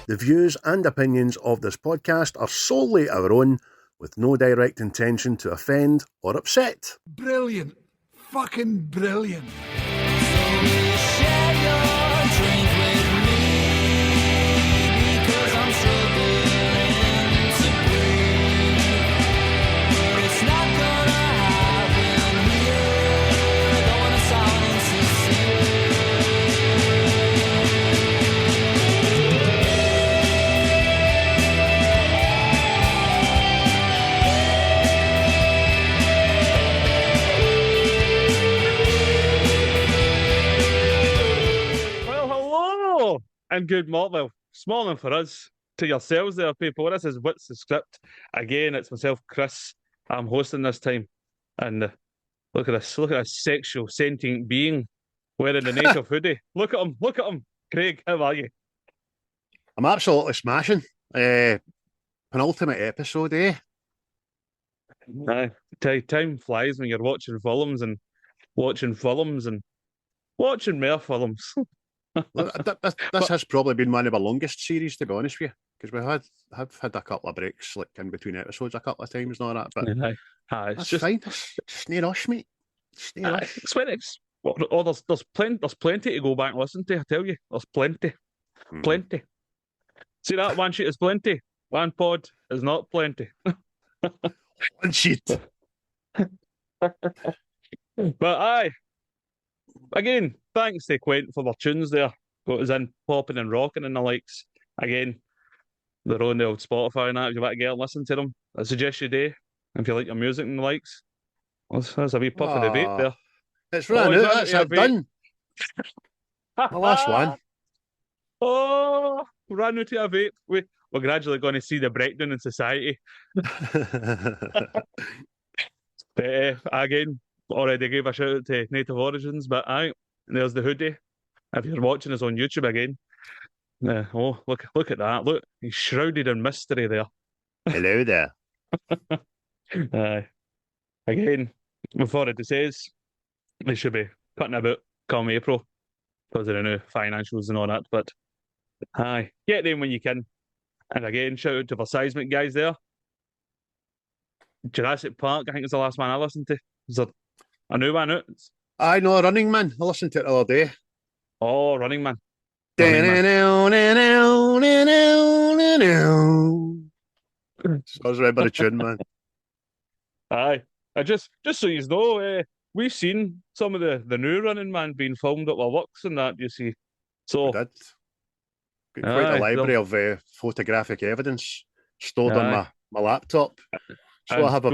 The views and opinions of this podcast are solely our own, with no direct intention to offend or upset. Brilliant. Fucking brilliant. And good morning, well, it's morning for us. To yourselves there, people. This is What's the Script? Again, it's myself, Chris. I'm hosting this time. And look at this sexual, sentient being wearing the native hoodie. Look at him. Craig, how are you? I'm absolutely smashing. Penultimate episode, eh? Time flies when you're watching films and watching more films. This has probably been one of our longest series, to be honest with you, because we have had a couple of breaks, like in between episodes, a couple of times and all that. But it's that's just fine. It's no rush, mate. It's no rush. It's when it's there's plenty to go back and listen to. I tell you, there's plenty. See that one sheet is plenty. One pod is not plenty. One sheet. But again, thanks to Gwyneth for their tunes there. Got us in popping and rocking and the likes. Again, they're on the old Spotify and that. If you want to get and listen to them, I suggest you do. If you like your music and the likes. That's a wee puff of the vape there. It's running out. That's it, done. The last one. Oh, ran out of a vape. We're gradually going to see the breakdown in society. But again, already gave a shout out to Native Origins, but there's the hoodie. If you're watching us on YouTube again, look at that. Look, he's shrouded in mystery there. Hello there. Again, before it says, they should be cutting about come April because of the new financials and all that. But get them when you can. And again, shout out to the seismic guys there. Jurassic Park, I think, is the last one I listened to. Is there a new one out? I know Running Man. I listened to it the other day. Oh, Running Man. So I was remember the tune, man. I just so you know, we've seen some of the new Running Man being filmed at our works and that, you see. So I did. Got quite a library of photographic evidence stored on my laptop. So I have the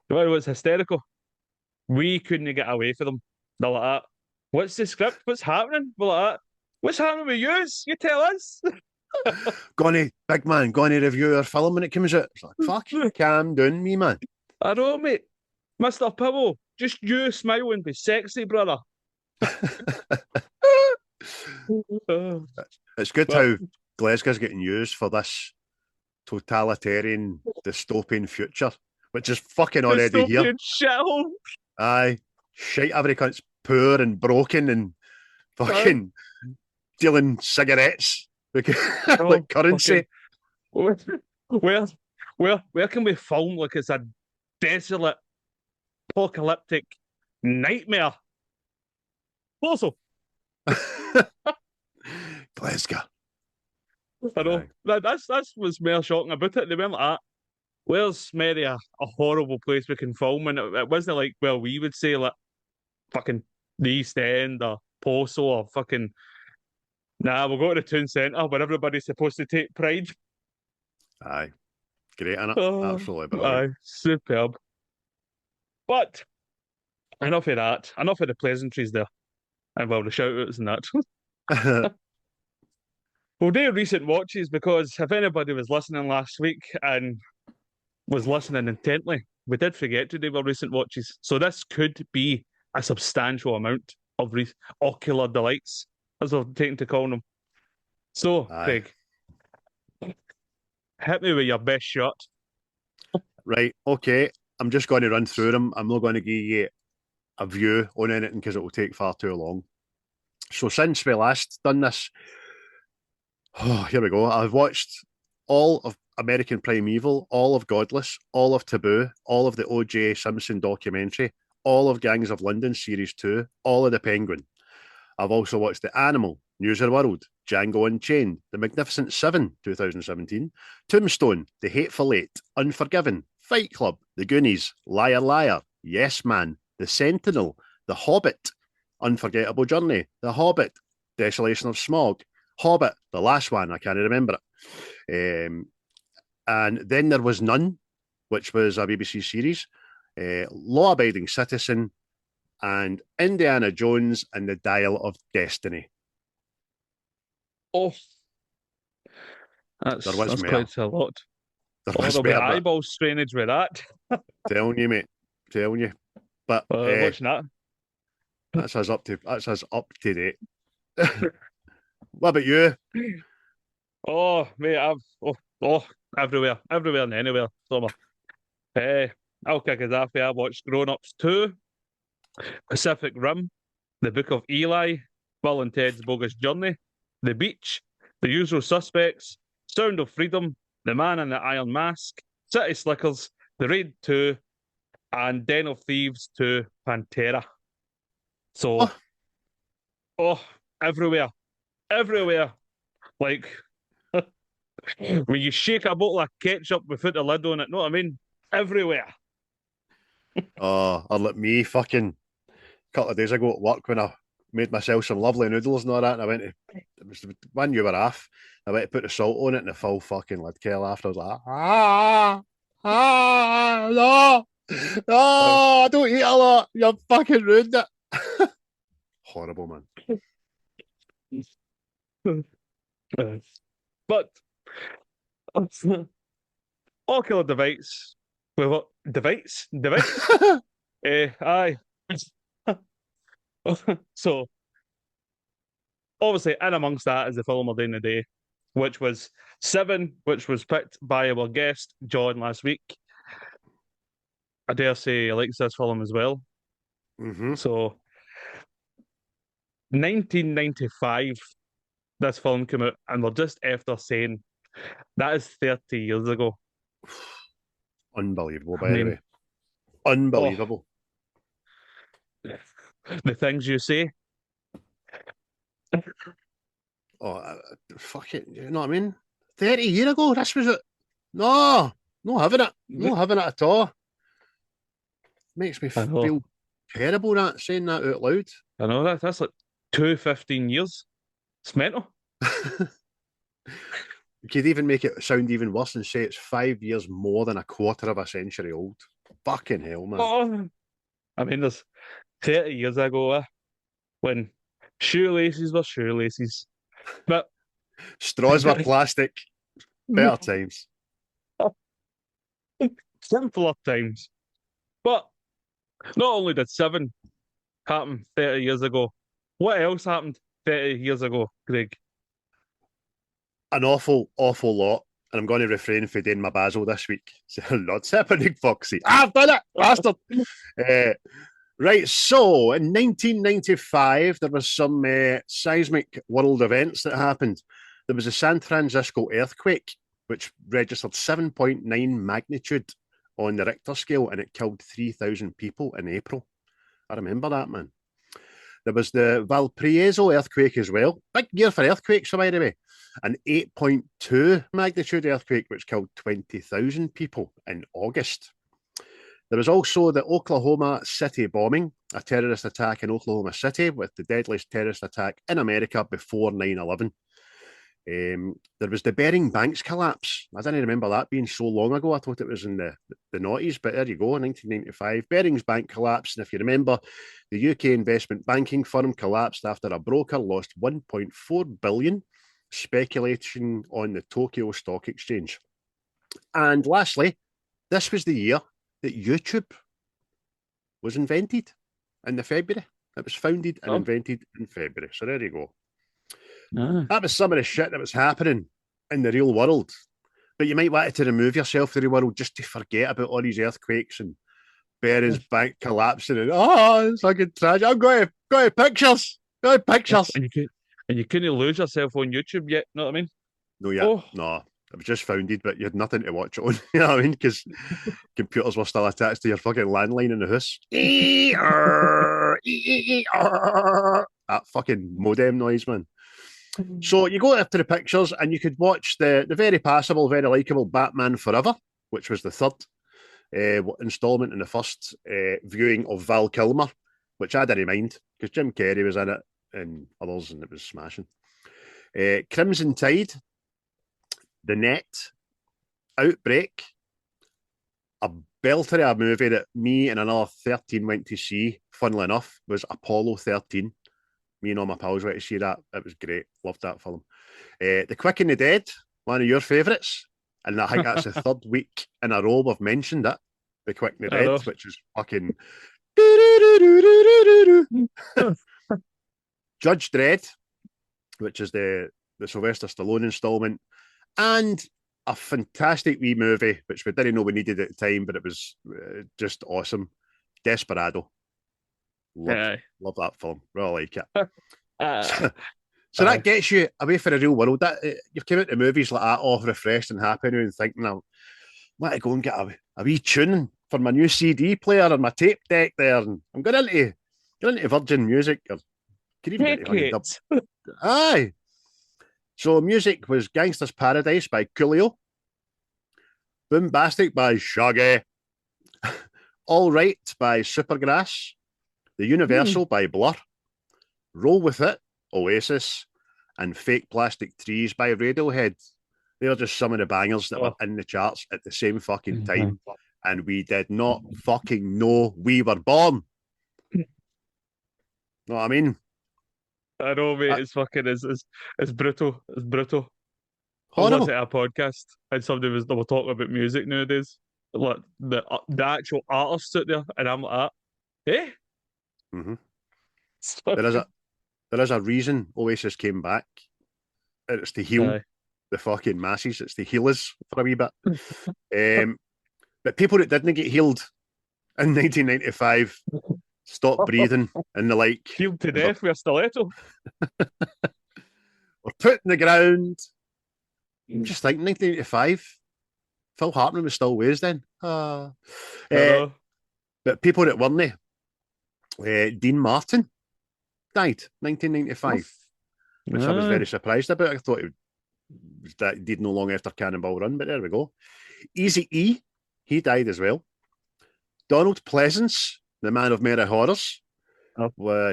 one was hysterical. We couldn't get away from them. They're like that. What's the script? What's happening? We're like that. What's happening with yous? You tell us. Big man, going to review our film when it comes out. It's like, fuck you, calm down, me man. I know, mate. Mr. Pibble, just you smile and be sexy, brother. It's good how Glasgow's getting used for this totalitarian dystopian future, which is fucking already here. Shithole. Aye, shite, every cunt's poor and broken and fucking dealing cigarettes like currency. Where can we film like it's a desolate, apocalyptic nightmare? Also, Glasgow. I know. That's what's more shocking about it. They went like that. Where's maybe a horrible place we can film? And it wasn't like, well, we would say like fucking the East End or Poso or fucking we'll go to the town centre where everybody's supposed to take pride. Aye. Great, innit? Absolutely brilliant. Aye, superb. But enough of that. Enough of the pleasantries there. And well, the shout-outs and that. We'll do recent watches because if anybody was listening last week and was listening intently, we did forget to do our recent watches. So this could be a substantial amount of ocular delights, as I've taken to call them. So, Craig, hit me with your best shot. Right, okay. I'm just going to run through them. I'm not going to give you a view on anything because it will take far too long. So since we last done this, Oh, here we go. I've watched all of American Primeval, all of Godless, all of Taboo, all of the O.J. Simpson documentary, all of Gangs of London Series 2, all of The Penguin. I've also watched The Animal, News of the World, Django Unchained, The Magnificent Seven, 2017, Tombstone, The Hateful Eight, Unforgiven, Fight Club, The Goonies, Liar Liar, Yes Man, The Sentinel, The Hobbit, Unforgettable Journey, The Hobbit, Desolation of Smog, Hobbit, the last one, I can't remember it. And then there was None, which was a BBC series, Law Abiding Citizen, and Indiana Jones and the Dial of Destiny. Oh, that's more. quite a lot. There'll be eyeball strainage with that. Telling you, mate. Telling you. But watching that. That's us up to date. What about you? Oh, mate, everywhere and anywhere. Summer. I'll kick us off. I watched Grown Ups 2, Pacific Rim, The Book of Eli, Bill and Ted's Bogus Journey, The Beach, The Usual Suspects, Sound of Freedom, The Man in the Iron Mask, City Slickers, The Raid 2, and Den of Thieves 2, Pantera. So, everywhere. Like, when you shake a bottle of ketchup without the lid on it, know what I mean? Everywhere. Or like me, fucking a couple of days ago at work when I made myself some lovely noodles and all that, and I went to, it was when you were off, I went to put the salt on it and the full fucking lid came after. I was like, no, I don't eat a lot. You fucking ruined it. Horrible, man. But ocular device. With what device? Aye. So obviously, in amongst that is the film of the end of the day, which was Se7en, which was picked by our guest John last week. I dare say he likes this film as well. Mm-hmm. So 1995, this film came out, and we're just after saying that is 30 years ago. Unbelievable, by the way. Unbelievable. The things you say. Fuck it. You know what I mean? 30 years ago, this was it. No, not having it. Not having it at all. Makes me feel terrible that saying that out loud. I know that's like 15 years. It's mental. You could even make it sound even worse and say it's 5 years more than a quarter of a century old. Fucking hell, man. I mean, there's 30 years ago when shoelaces were shoelaces. But straws were plastic. Better times. Simpler times. But not only did Se7en happen 30 years ago, what else happened 30 years ago, Greg? An awful lot. And I'm going to refrain from doing my basil this week. Lots happening, Foxy. I've done it, bastard. Right, so in 1995, there was some seismic world events that happened. There was a San Francisco earthquake, which registered 7.9 magnitude on the Richter scale, and it killed 3,000 people in April. I remember that, man. There was the Valparaiso earthquake as well. Big year for earthquakes, by the way. An 8.2 magnitude earthquake, which killed 20,000 people in August. There was also the Oklahoma City bombing, a terrorist attack in Oklahoma City with the deadliest terrorist attack in America before 9/11. There was the Bering Banks collapse. I didn't remember that being so long ago. I thought it was in the noughties, but there you go, 1995. Bering's Bank collapsed, and if you remember, the UK investment banking firm collapsed after a broker lost 1.4 billion speculating on the Tokyo Stock Exchange. And lastly, this was the year that YouTube was invented in February. It was founded and invented in February. So there you go. That was some of the shit that was happening in the real world. But you might want to remove yourself from the real world just to forget about all these earthquakes and Bering's Bank collapsing and it's fucking tragic. I'm going to pictures. Go to pictures. And you couldn't lose yourself on YouTube yet, know what I mean? No, yeah, Oh, no. It was just founded, but you had nothing to watch it on. You know what I mean? Because computers were still attached to your fucking landline in the house. That fucking modem noise, man. So you go after the pictures and you could watch the very passable, very likeable Batman Forever, which was the third installment in the first viewing of Val Kilmer, which I didn't mind because Jim Carrey was in it and others, and it was smashing. Crimson Tide, The Net, Outbreak, a belter of a movie that me and another 13 went to see, funnily enough, was Apollo 13. Me and all my pals went to see that. It was great. Loved that film. The Quick and the Dead, one of your favourites. And I think that's the third week in a row we've mentioned it. The Quick and the Dead, which is fucking... Judge Dredd, which is the Sylvester Stallone installment. And a fantastic wee movie, which we didn't know we needed at the time, but it was just awesome. Desperado. Love that film. Really like it. So that gets you away from the real world. That you've come out to movies like that, all refreshed and happy now, and thinking, I want to go and get a wee tune for my new CD player and my tape deck there. And I'm going into Virgin Music, or could even get Aye. So music was Gangster's Paradise by Coolio, Boombastic by Shaggy, All Right by Supergrass, The Universal by Blur, Roll With It, Oasis, and Fake Plastic Trees by Radiohead. They are just some of the bangers that were in the charts at the same fucking time, and we did not fucking know we were born. Know what I mean? I know, mate. It's fucking it's brutal. It's brutal. I Horrible. was listening to a podcast and they were talking about music nowadays, like the actual artists out there, and I'm like, eh? Mm-hmm. There is a reason Oasis came back. It's to heal the fucking masses. It's to heal us for a wee bit. But people that didn't get healed in 1995 stopped breathing and the like. Healed to death with a stiletto. We're put in the ground. I'm just thinking 1985. Phil Hartman was still ways then. But people that weren't Dean Martin died 1995, which I was very surprised about. I thought he did no long after Cannonball Run, but there we go. Eazy-E, he died as well. Donald Pleasance, the man of many horrors,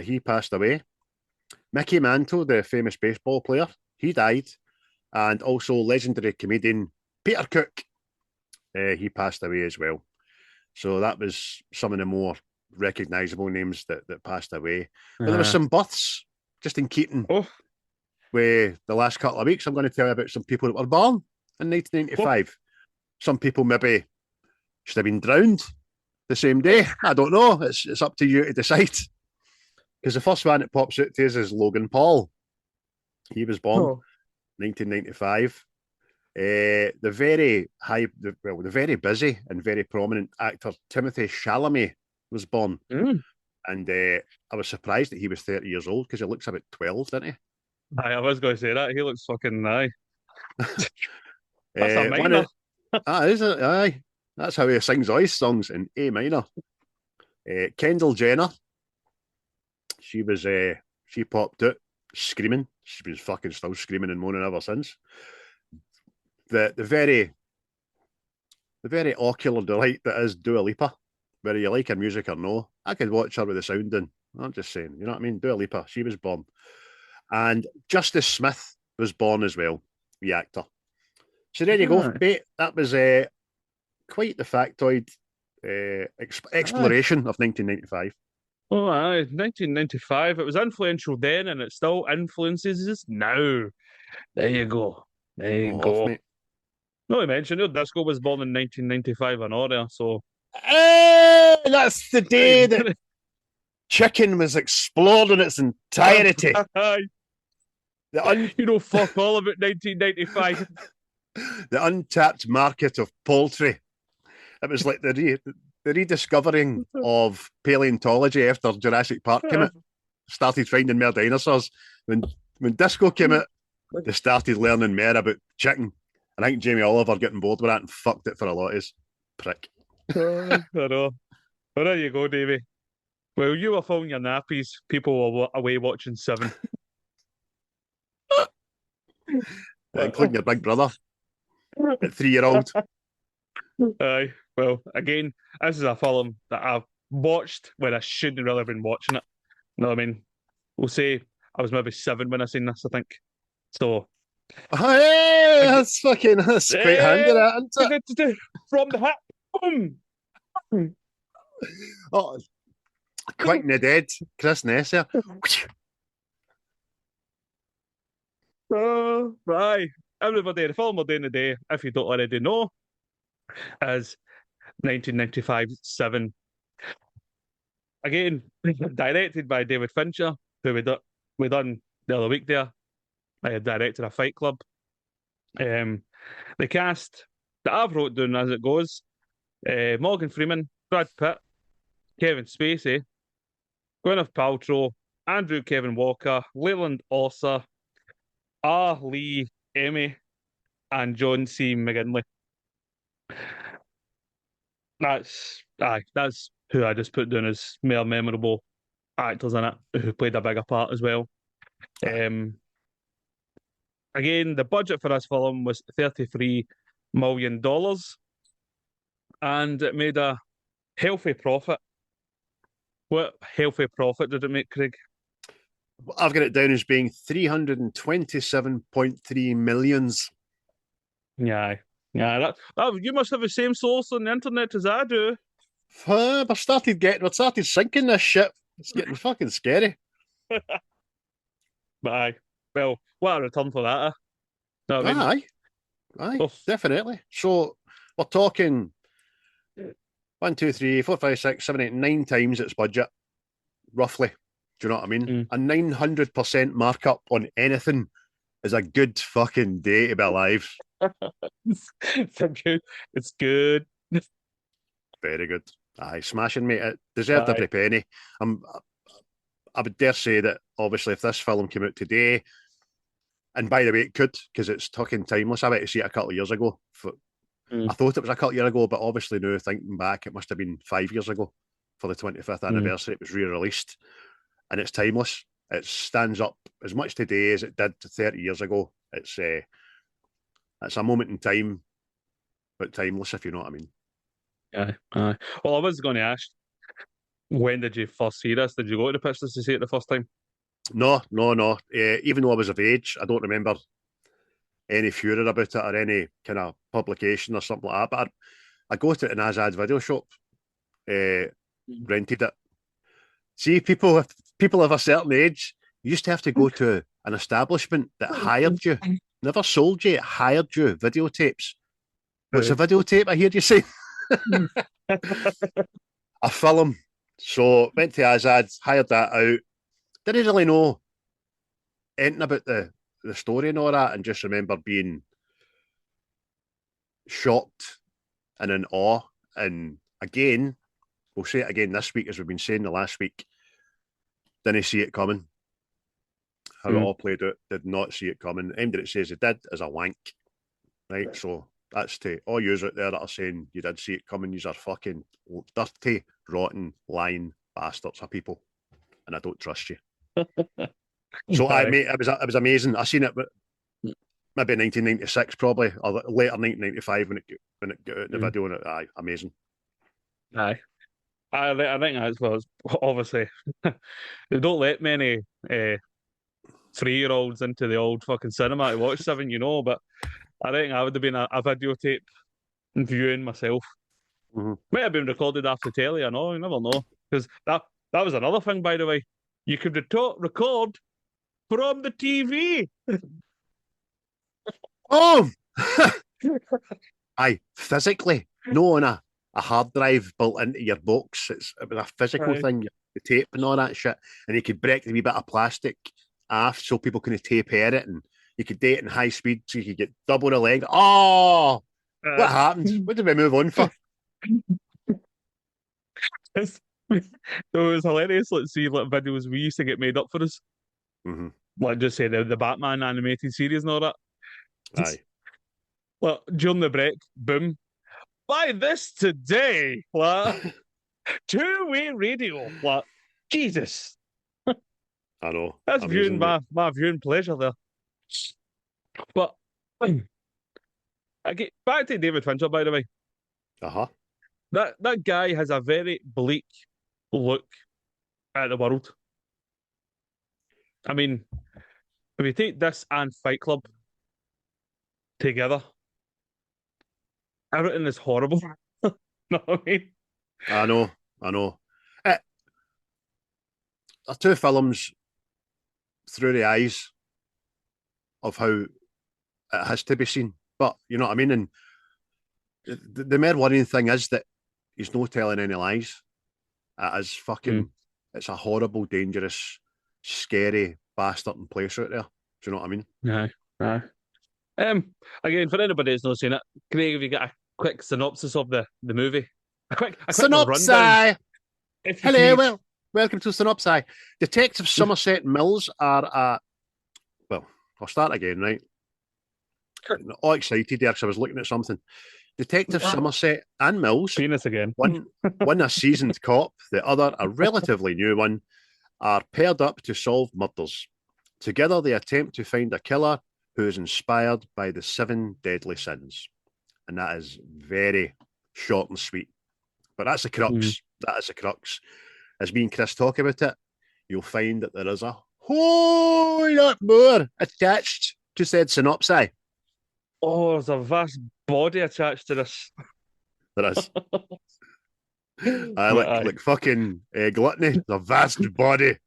he passed away. Mickey Mantle, the famous baseball player, he died. And also legendary comedian Peter Cook, he passed away as well. So that was some of the more recognisable names that passed away. But there were some births, just in keeping with the last couple of weeks. I'm going to tell you about some people that were born in 1995. Some people maybe should have been drowned the same day. I don't know. It's up to you to decide. Because the first one that pops out to us is Logan Paul. He was born 1995. The very busy and very prominent actor Timothée Chalamet was born. And I was surprised that he was 30 years old because he looks about 12, doesn't he? I was going to say that. He looks fucking That's a minor. Is it? Aye. That's how he sings all his songs in A minor. Kendall Jenner. She popped out screaming. She was fucking still screaming and moaning ever since. The very ocular delight that is Dua Lipa, whether you like her music or no. I could watch her with the sound in. I'm just saying, you know what I mean? Dua Lipa, she was born. And Justice Smith was born as well, the actor. So there you go, mate. That was quite the factoid exploration of 1995. Oh, aye, 1995. It was influential then, and it still influences us now. There you go. There you go. Mate. No, I mentioned your disco was born in 1995 in order, so. That's the day that chicken was explored in its entirety. You know, fuck all about 1995. The untapped market of poultry. It was like the rediscovering of paleontology after Jurassic Park came out. Started finding more dinosaurs. When disco came out, they started learning more about chicken. I think Jamie Oliver getting bored with that and fucked it for a lot of us. Prick. I know. Well, there you go, Davey. Well, you were filling your nappies. People were away watching Seven. Including your big brother at 3-year-old. Aye. Well, again, this is a film that I've watched when I shouldn't really have been watching it. You know what I mean? We'll say I was maybe 7 when I seen this, I think. So, Hey, that's quite handy, that, isn't it? from the hat. Boom. Oh, quick and the dead. Chris Ness there. Aye. Everybody, the film we're doing today, if you don't already know, is 1995 Seven. Again, directed by David Fincher, who we done the other week there. I directed a Fight Club. The cast that I've wrote down as it goes: Morgan Freeman, Brad Pitt, Kevin Spacey, Gwyneth Paltrow, Andrew Kevin Walker, Leland Orser, Lee Ermey, and John C. McGinley. That's who I just put down as more memorable actors in it who played a bigger part as well. Again, the budget for this film was $33 million, and it made a healthy profit. What healthy profit did it make, Craig? I've got it down as being 327.3 millions. Yeah. That you must have the same source on the internet as I do. We started sinking this ship. It's getting fucking scary. But aye. Well, what a return for that, eh? Know what I mean? Aye, definitely. So we're talking 1, 2, 3, 4, 5, 6, 7, 8, 9 times its budget, roughly. Do you know what I mean? A 900% markup on anything is a good fucking day to be alive. It's good. Very good. Aye, smashing, mate. It deserved every penny. I would dare say that, obviously, if this film came out today, and by the way, it could, because it's fucking timeless. I went to see it a couple of years ago. I thought it was a couple of years ago, but obviously now, thinking back, it must have been 5 years ago for the 25th anniversary. It was re-released, and it's timeless. It stands up as much today as it did 30 years ago. It's a moment in time, but timeless, if you know what I mean. Aye. Well, I was going to ask, when did you first see this? Did you go to the pictures to see it the first time? No. Even though I was of age, I don't remember any furor about it or any kind of publication or something like that. But I go to an Azad video shop, rented it. See, people of a certain age used to have to go to an establishment that hired you, never sold you, it hired you videotapes. What's a videotape? I hear you say. A film. So went to Azad, hired that out. Didn't really know anything about the story and all that, and just remember being shocked and in awe. And again, we'll say it again this week, as we've been saying the last week, didn't see it coming. How it all played out, did not see it coming. Aimed it says it did is a wank. Right? So that's to all yous out there that are saying you did see it coming. Yous are fucking dirty, rotten, lying bastards of people. And I don't trust you. So mate, it was amazing. I seen it maybe 1996 probably, or later 1995 when it got out in the video, and amazing. Aye. I think that's what obviously they don't let many 3-year-olds into the old fucking cinema to watch Seven, but I think I would have been a videotape viewing myself. Might have been recorded after telly, I know, you never know. Because that was another thing, by the way. You could record from the TV. Oh! Aye, physically. No on a hard drive built into your box. It was a physical thing, the tape and all that shit. And you could break the wee bit of plastic off so people can tape air it, and you could do it in high speed so you could get double the length. Oh! What happened? What did we move on for? It was hilarious. Let's see videos we used to get made up for us. like just say the Batman animated series and all that. Aye. Well, during the break, boom. Buy this today. Like, two-way radio. Like, Jesus. I know. That's Amazing, viewing mate. my viewing pleasure there. But I get back to David Fincher, by the way. Uh-huh. That guy has a very bleak look at the world. I mean, if you take this and Fight Club together, everything is horrible. Know what I mean? I know. I know. Are two films through the eyes of how it has to be seen. But you know what I mean? And the more worrying thing is that he's not telling any lies. It is fucking, it's a horrible, dangerous, scary bastard in place out there. Do you know what I mean? Aye. Again, for anybody that's not seen it, Craig, have you got a quick synopsis of the movie? A quick Synopsis! rundown. Hello, welcome to Synopsis. Detective Somerset and Mills are well, I'll start again, right? All excited there because I was looking at something. Detective Somerset and Mills, Penis again. one a seasoned cop, the other a relatively new one, are paired up to solve murders. Together they attempt to find a killer who is inspired by the 7 deadly sins. And that is very short and sweet. But that's the crux. That is the crux. As me and Chris talk about it, you'll find that there is a whole lot more attached to said synopsis. Oh, there's a vast body attached to this. There is. Like fucking gluttony, the vast body.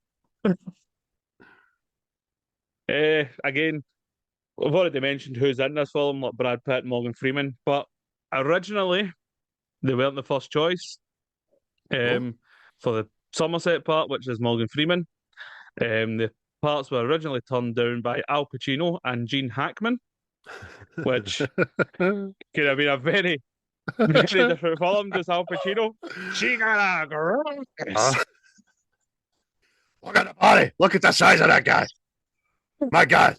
Again, we've already mentioned who's in this film, like Brad Pitt and Morgan Freeman, but originally they weren't the first choice. For the Somerset part, which is Morgan Freeman, the parts were originally turned down by Al Pacino and Gene Hackman, which could have been a very, very different film to Al Pacino. She got a gross. Look at the body. Look at the size of that guy. My God.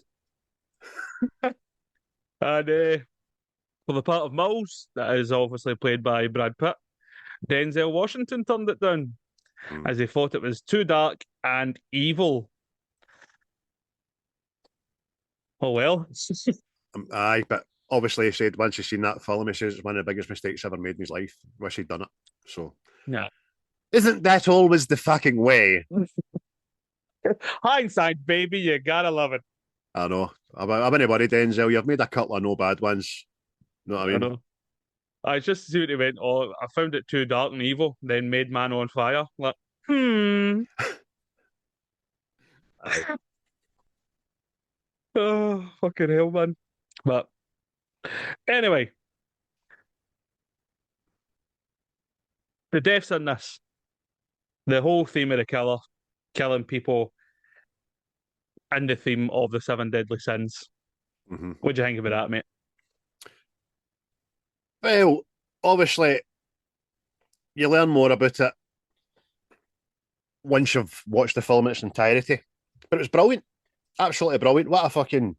And for the part of Mills, that is obviously played by Brad Pitt, Denzel Washington turned it down as he thought it was too dark and evil. Oh well. Aye, but obviously he said once he's seen that film, he says it's one of the biggest mistakes ever made in his life. Wish he'd done it. So, yeah. Isn't that always the fucking way? Hindsight, baby, you gotta love it. I know. I'm only worried, Denzel. You've made a couple of no bad ones. You know what I mean? I know. I just see what he went. Oh, I found it too dark and evil. Then made Man on Fire. Like, oh, fucking hell, man. But anyway, the deaths in this, the whole theme of the killer, killing people, and the theme of the 7 deadly sins. What do you think about that, mate? Well, obviously, you learn more about it once you've watched the film in its entirety. But it was brilliant. Absolutely brilliant. What a fucking...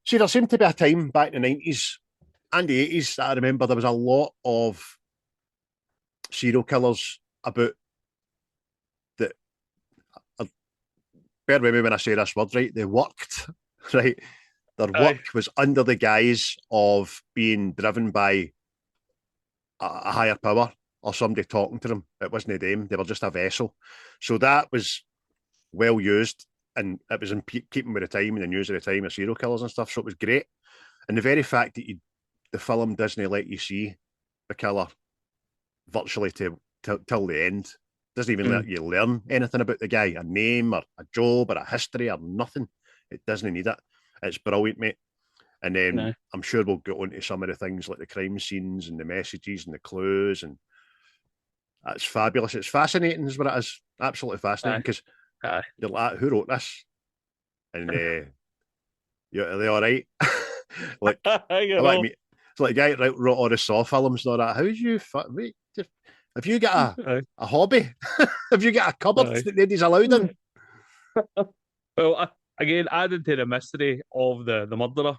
See, there seemed to be a time back in the 90s and the 80s that I remember there was a lot of serial killers about that... Bear with me when I say this word, right? They worked, right? Their work was under the guise of being driven by a higher power or somebody talking to them. It wasn't them. They were just a vessel. So that was well used, and it was in keeping with the time and the news of the time of serial killers and stuff. So it was great. And the very fact that the film doesn't let you see the killer virtually till the end, doesn't even let you learn anything about the guy, a name or a job or a history or nothing. It doesn't need it. It's brilliant, mate. And then I'm sure we'll get on to some of the things like the crime scenes and the messages and the clues, and it's fabulous. It's fascinating, is what it is. Absolutely fascinating, because you're like, who wrote this? And are they all right? Like, it's like the guy that wrote all the Saw films and all that. How's you? Wait, have you got a hobby? Have you got a cupboard that nobody's allowed in? Well, again, added to the mystery of the murderer,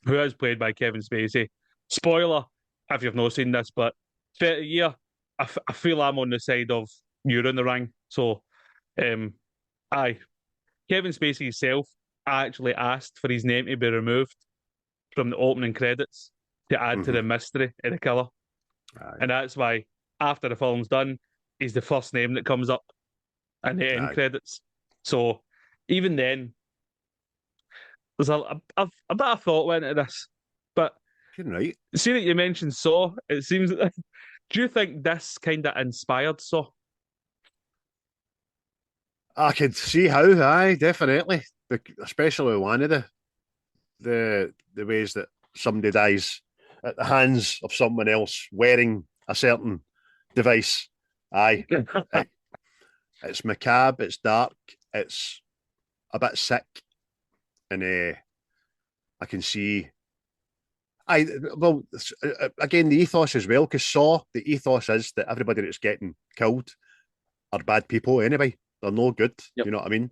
who is played by Kevin Spacey. Spoiler, if you've not seen this, but 30 year, I feel I'm on the side of you're in the ring. So, aye, Kevin Spacey himself actually asked for his name to be removed from the opening credits to add to the mystery of the killer. Aye. And that's why, after the film's done, he's the first name that comes up in the end credits. So, even then, there's a bit of thought went into this. But, You're right. see that you mentioned Saw, it seems. Do you think this kind of inspired Saw? I could see how, aye, definitely. Especially one of the ways that somebody dies at the hands of someone else wearing a certain device. Aye. It's macabre, it's dark, it's a bit sick, and I can see. Well, again, the ethos as well, because Saw, the ethos is that everybody that's getting killed are bad people anyway. They're no good. Yep. You know what I mean?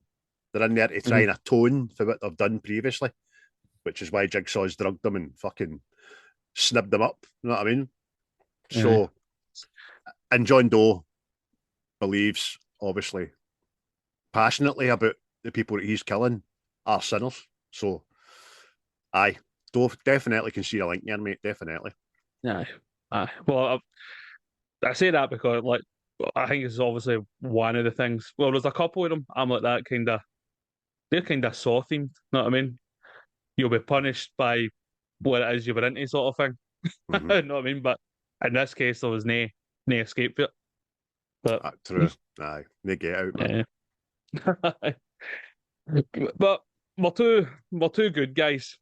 They're in there to try and atone for what they've done previously, which is why Jigsaw's drugged them and fucking snibbed them up. You know what I mean? So, and John Doe believes, obviously, passionately about the people that he's killing are sinners. So, aye, Doe definitely can see a link there, mate. Definitely. Aye. Well, I say that because, like, I think it's obviously one of the things. Well, there's a couple of them. I'm like that kind of. They're kind of Saw themed. Know what I mean? You'll be punished by what it is you were into, sort of thing. Mm-hmm. Know what I mean? But in this case, there was no escape for it. But true. Aye, they get out, man. But we're two good guys,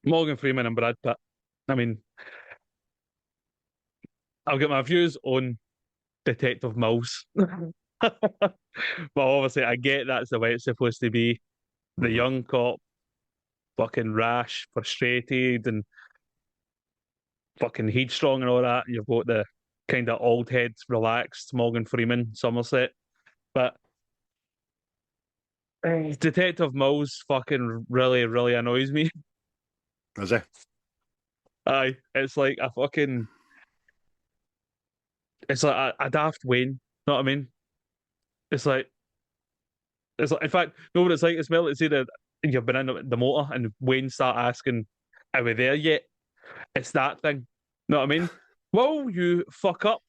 Morgan Freeman and Brad Pitt. I mean, I'll get my views on Detective Mills. But obviously, I get that's the way it's supposed to be. The young cop, fucking rash, frustrated, and fucking headstrong and all that. You've got the kind of old head, relaxed Morgan Freeman, Somerset. But Detective Mills fucking really, really annoys me. Is it? Aye, it's like a fucking. It's like a daft Wayne. Know what I mean? It's like. It's like, in fact, know what it's like? It's well, it's either you've been in the motor and Wayne start asking, "Are we there yet?" It's that thing. Know what I mean? Whoa, you fuck up.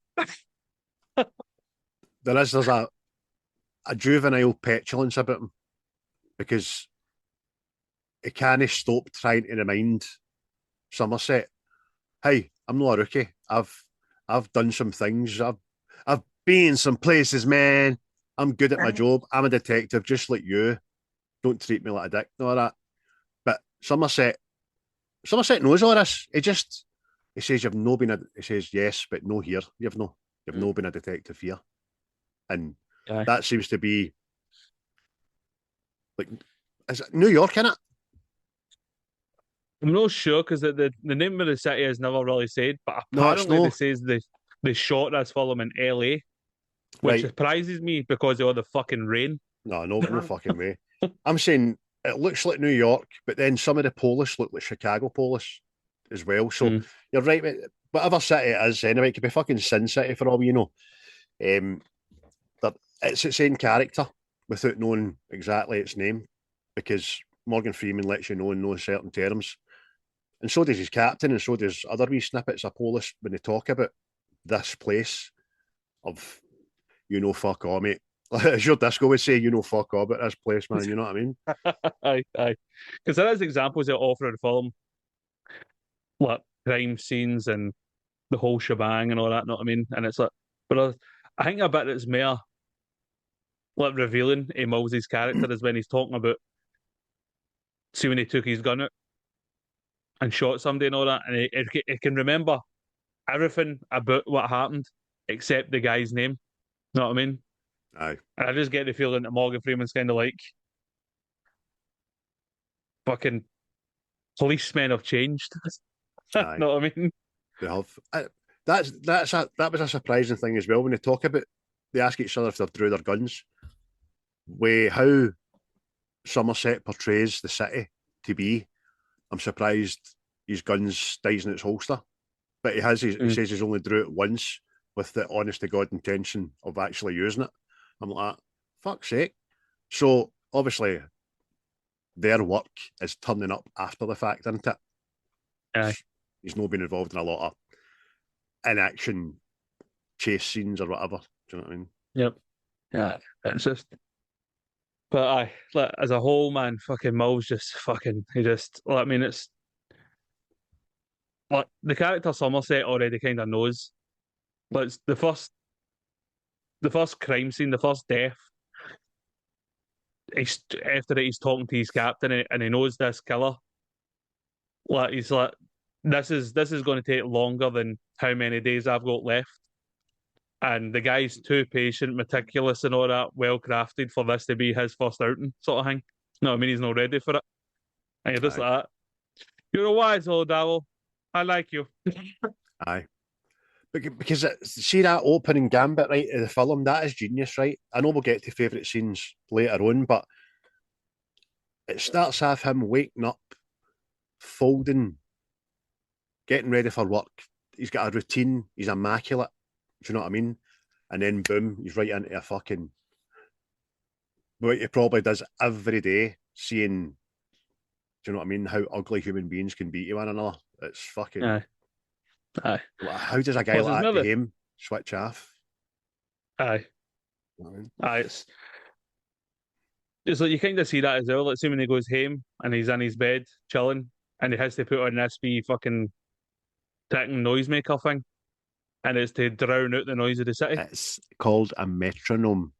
There's a juvenile petulance about him because he can't stop trying to remind Somerset, "Hey, I'm not a rookie. I've done some things. I've been some places, man. I'm good at my job. I'm a detective, just like you. Don't treat me like a dick." And all that. But Somerset knows all this. He says you've no been he says yes, but no here. You've no been a detective here. And that seems to be like, is it New York, innit? I'm not sure because the name of the city is never really said, but apparently they says they shot this film in LA, which surprises me because of all the fucking rain. No fucking way. I'm saying it looks like New York, but then some of the police look like Chicago police as well. So you're right, mate. Whatever city it is, anyway, it could be fucking Sin City for all we know. It's its own character without knowing exactly its name, because Morgan Freeman lets you know in no certain terms. And so does his captain, and so does other wee snippets of police when they talk about this place of, fuck all, mate. As your disco would say, fuck all about this place, man. You know what I mean? Aye. Because there is examples that offer in the film, like crime scenes and the whole shebang and all that, know what I mean? And it's like, but I think a bit that's more like revealing in Mills's character is when he's talking about, see when he took his gun out and shot somebody and all that, and he can remember everything about what happened except the guy's name. Know what I mean? Aye. And I just get the feeling that Morgan Freeman's kind of like, fucking policemen have changed. Aye. Know what I mean? They have. That was a surprising thing as well when they ask each other if they've drew their guns. How Somerset portrays the city to be, I'm surprised his gun's dies in its holster. But he says he's only drew it once with the honest to God intention of actually using it. I'm like, fuck's sake. So obviously their work is turning up after the fact, isn't it? Aye. He's not been involved in a lot of in-action chase scenes or whatever. Do you know what I mean? Yep. Yeah. It's just. But aye, like, as a whole, man, fucking Mills just fucking. He just. Well, I mean, it's like the character Somerset already kind of knows. Like it's the first crime scene, the first death. After it, he's talking to his captain, and he knows this killer. Like he's like, this is going to take longer than how many days I've got left. And the guy's too patient, meticulous, and all that, well crafted for this to be his first outing, sort of thing. No, I mean he's not ready for it. And you're just Aye. like, you're a wise old owl. I like you. Aye. Because see that opening gambit, right, of the film, that is genius, right? I know we'll get to favourite scenes later on, but it starts off him waking up, folding, getting ready for work. He's got a routine, he's immaculate. Do you know what I mean? And then boom, he's right into a fucking what he probably does every day, seeing, do you know what I mean, how ugly human beings can be to one another. It's fucking Aye. Aye. how does a guy Plus, like there's that another. behave? Switch off. Aye. You know what I mean? Aye. It's like you kind of see that as well. Like, see when he goes home and he's in his bed chilling, and he has to put on this wee fucking ticking noisemaker thing, and it's to drown out the noise of the city. It's called a metronome.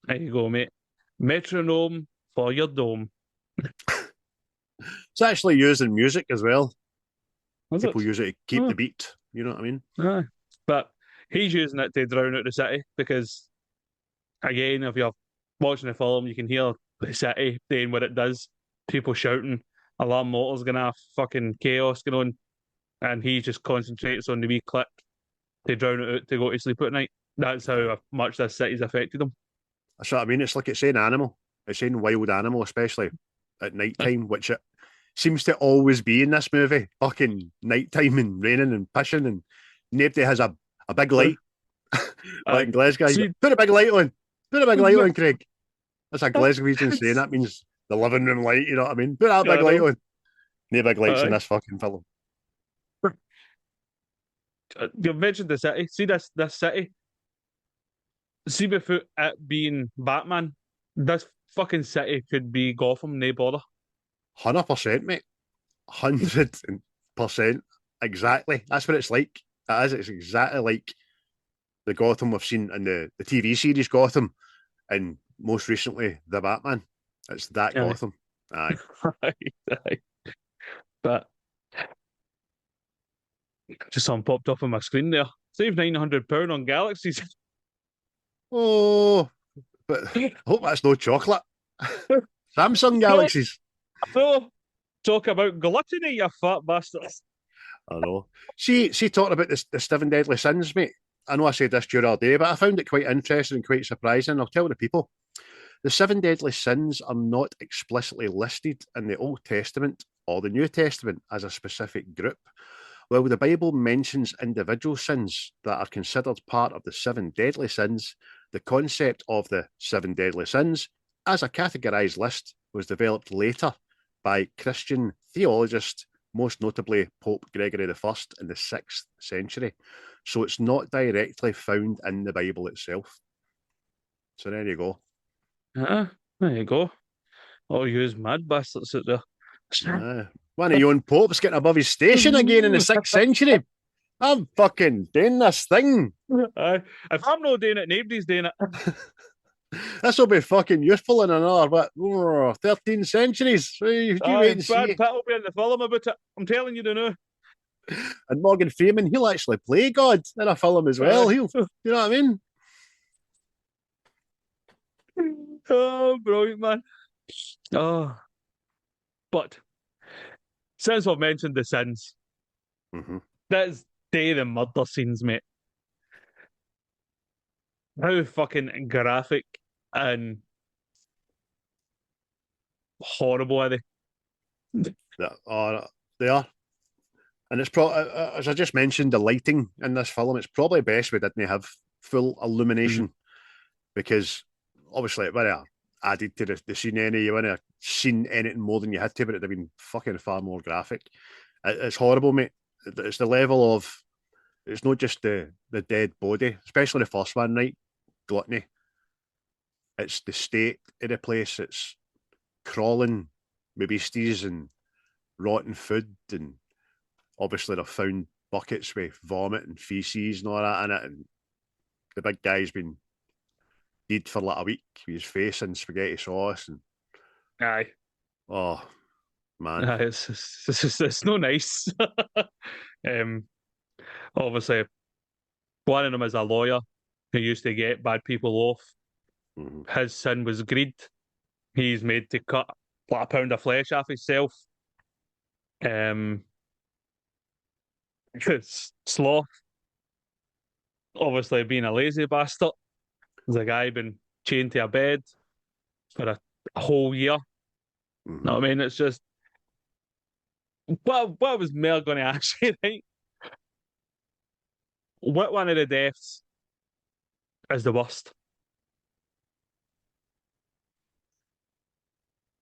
There you go, mate. Metronome for your dome. It's actually used in music as well. Was People it? use it to keep Oh. the beat. You know what I mean? Aye. But he's using it to drown out the city because, again, if you're watching the film, you can hear the city doing what it does. People shouting, alarm motors going off, fucking chaos going on. And he just concentrates on the wee click to drown it out to go to sleep at night. That's how much this city's affected him. That's what I mean. It's like it's saying animal. It's saying wild animal, especially at night time, which it seems to always be in this movie. Fucking nighttime and raining and pissing, and nobody has a big light. Like in Glasgow, you go, put a big light on. Put a big light on, Craig. That's a Glaswegian saying. That means the living room light, you know what I mean? Put that big light on. No big lights in this fucking film. You mentioned the city. See this city. See without it being Batman, this fucking city could be Gotham, no bother. 100%, mate. 100%. Exactly. That's what it's like. It is. It's exactly like the Gotham we've seen in the TV series Gotham, and most recently the Batman. It's that Aye. Gotham. Aye. Aye. But just something popped up on my screen there. Save £900 on galaxies. Oh, but I hope that's no chocolate. Samsung Galaxies. So, talk about gluttony, you fat bastards. I know. See, talking about the 7 deadly sins, mate. I know I said this during our day, but I found it quite interesting and quite surprising. I'll tell the people. The 7 deadly sins are not explicitly listed in the Old Testament or the New Testament as a specific group. While the Bible mentions individual sins that are considered part of the 7 deadly sins, the concept of the 7 deadly sins as a categorized list was developed later by Christian theologists, most notably Pope Gregory I in the 6th century. So it's not directly found in the Bible itself. So there you go. There you go. All you mad bastards out there. One of your own popes getting above his station again in the 6th century. I'm fucking doing this thing. If I'm not doing it, nobody's doing it. This will be fucking useful in another, 13 centuries. You wait and see. Pitt will be in the film about it. I'm telling you now. And Morgan Freeman, he'll actually play God in a film as well. You know what I mean? Oh, brilliant, man. Oh. But since I've mentioned the sins, that's day the murder scenes, mate. How fucking graphic and horrible, are they? They are. And it's as I just mentioned, the lighting in this film, it's probably best we didn't have full illumination because obviously it would have added to the scene you wouldn't have seen anything more than you had to, but it'd have been fucking far more graphic. It's horrible, mate. It's the level of, it's not just the dead body, especially the first one, right? Gluttony. It's the state of the place. It's crawling with beasties and rotten food, and obviously they've found buckets with vomit and feces and all that in it, and the big guy's been dead for like a week with his face in spaghetti sauce, and Aye. oh man, Aye, it's no nice. Obviously, one of them is a lawyer who used to get bad people off. Mhm. His sin was greed. He's made to cut like a pound of flesh off himself. Sloth, obviously being a lazy bastard. There's a guy been chained to a bed for a whole year. Mhm. No, I mean it's just what was Mel going to ask you, right? What one of the deaths is the worst?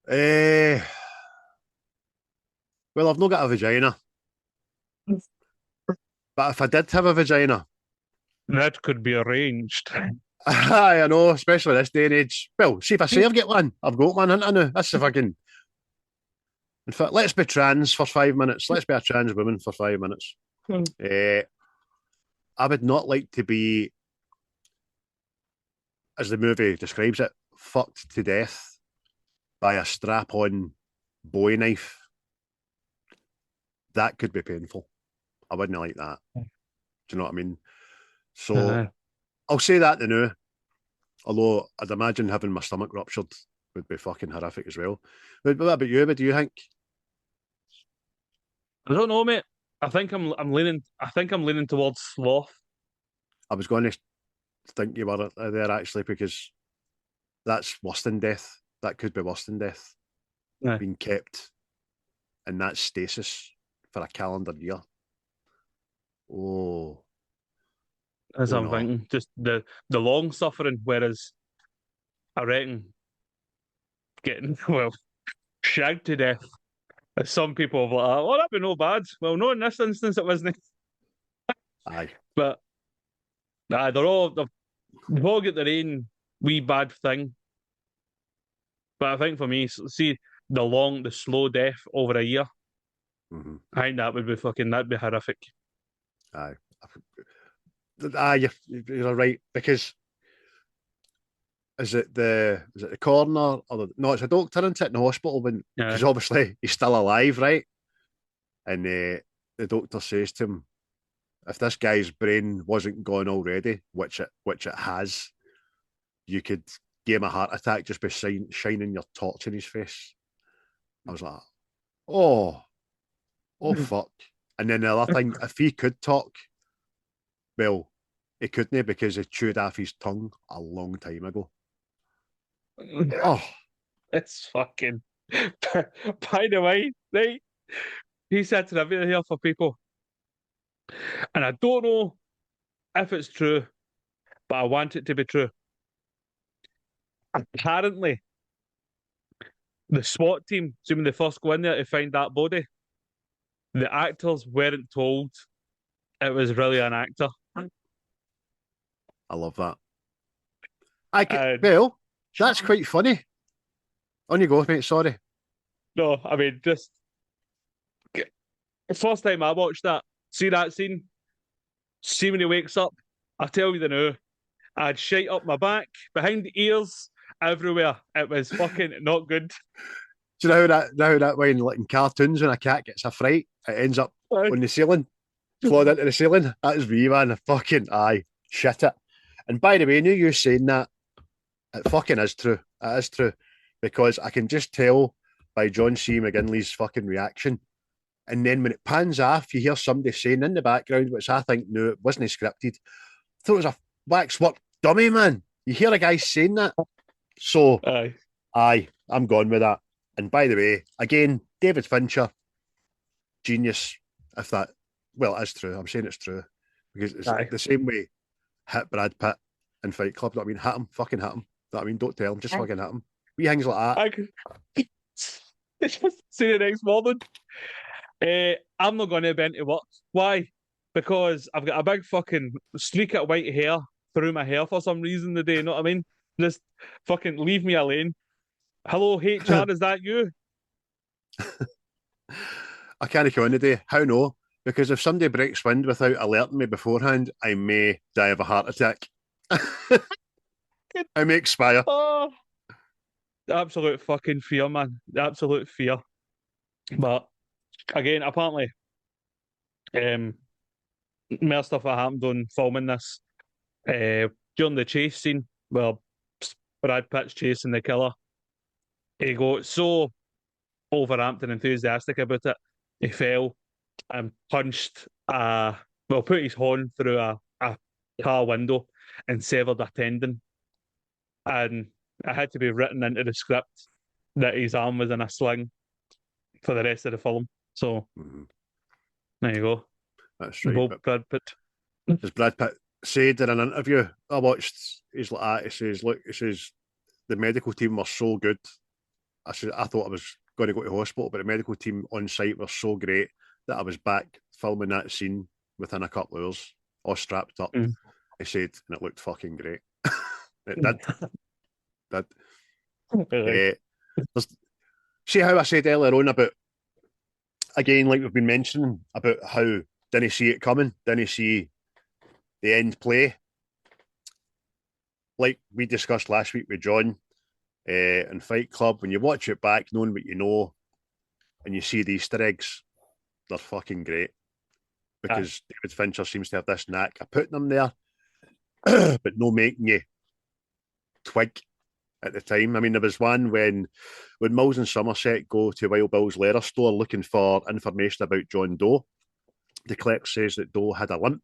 Well, I've not got a vagina, but if I did have a vagina, That could be arranged. I know, especially this day and age. Well, see if I say I've got one, I've got one, haven't I now? That's the fucking. In fact, let's be trans for 5 minutes. Let's be a trans woman for 5 minutes. I would not like to be, as the movie describes it, fucked to death by a strap-on bowie knife. That could be painful. I wouldn't like that. Do you know what I mean? So I'll say that to now. Although I'd imagine having my stomach ruptured would be fucking horrific as well. But what about you? What do you think? I don't know, mate. I think I'm leaning towards sloth. I was going to think you were there actually because that's worse than death. That could be worse than death. Aye. Being kept in that stasis for a calendar year. Oh, As oh I'm no. thinking, just the long suffering. Whereas I reckon getting shagged to death. As some people have like, oh, that'd be no bad. Well, no, in this instance it wasn't. Aye. But they've all got their own wee bad thing. But I think for me, see the slow death over a year. Mm-hmm. I think that'd be horrific. Aye. You're right because is it the coroner or no? It's a doctor in the hospital because obviously he's still alive, right? And the doctor says to him, if this guy's brain wasn't gone already, which it has, you could give him a heart attack just by shining your torch in his face. I was like, oh fuck. And then the other thing, if he could talk, well, he couldn't because he chewed off his tongue a long time ago. Oh, It's fucking. By the way, right? He said trivia here for people, and I don't know if it's true, but I want it to be true. Apparently, the SWAT team, assuming they first go in there to find that body, the actors weren't told it was really an actor. I love that. Well, that's quite funny. On you go, mate. Sorry. No, I mean, just the first time I watched that, see that scene, see when he wakes up, I tell you the now, I had shite up my back, behind the ears, everywhere. It was fucking not good. Do you know how that way in cartoons when a cat gets a fright, it ends up on the ceiling, clawed into the ceiling? That is me, man. Fucking aye, shit it. And by the way, you saying that, it fucking is true. It is true. Because I can just tell by John C. McGinley's fucking reaction. And then when it pans off, you hear somebody saying in the background, which I think, no, it wasn't scripted. I thought it was a waxwork dummy, man. You hear a guy saying that. So, aye, I'm gone with that. And by the way, again, David Fincher, genius. If that, well, it is true. I'm saying it's true because it's Aye. the same way hit Brad Pitt in Fight Club. Know what I mean, hit him, fucking hit him. Know what I mean, don't tell him, just fucking hit him. Wee things like that. I could see the next morning. I'm not going to be into work. Why? Because I've got a big fucking streak of white hair through my hair for some reason today. You know what I mean? Just fucking leave me alone. Hello, HR, is that you? I can't come in today. How no? Because if somebody breaks wind without alerting me beforehand, I may die of a heart attack. I may expire. Oh, absolute fucking fear, man. Absolute fear. But again, apparently, more stuff that happened on filming this. During the chase scene, well, Brad Pitt's chasing the killer. He got so overamped and enthusiastic about it, he fell and punched put his horn through a car window and severed a tendon. And it had to be written into the script that his arm was in a sling for the rest of the film. So there you go. That's right. Bob Brad Pitt. As Brad Pitt said in an interview I watched, he's like that. He says, "Look, he says the medical team were so good. I thought I was going to go to hospital, but the medical team on site were so great that I was back filming that scene within a couple of hours, all strapped up." He said, and it looked fucking great. It did. See how I said earlier on about, again, like we've been mentioning, about how didn't see it coming, didn't see the end play. Like we discussed last week with John in Fight Club, when you watch it back, knowing what you know, and you see the Easter eggs, they're fucking great. Because David Fincher seems to have this knack of putting them there, but no making you twig at the time. I mean, there was one when Mills and Somerset go to Wild Bill's leather store looking for information about John Doe. The clerk says that Doe had a limp,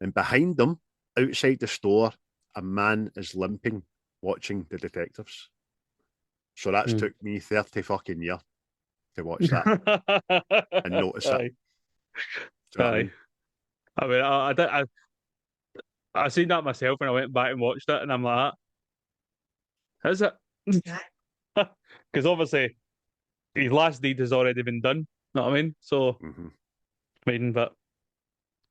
and behind them, outside the store, a man is limping, watching the detectives. So that's took me 30 fucking years to watch that and notice it. I mean, I seen that myself when I went back and watched it, and I'm like, is it? Because obviously his last deed has already been done. Know what I mean? So, I mean, but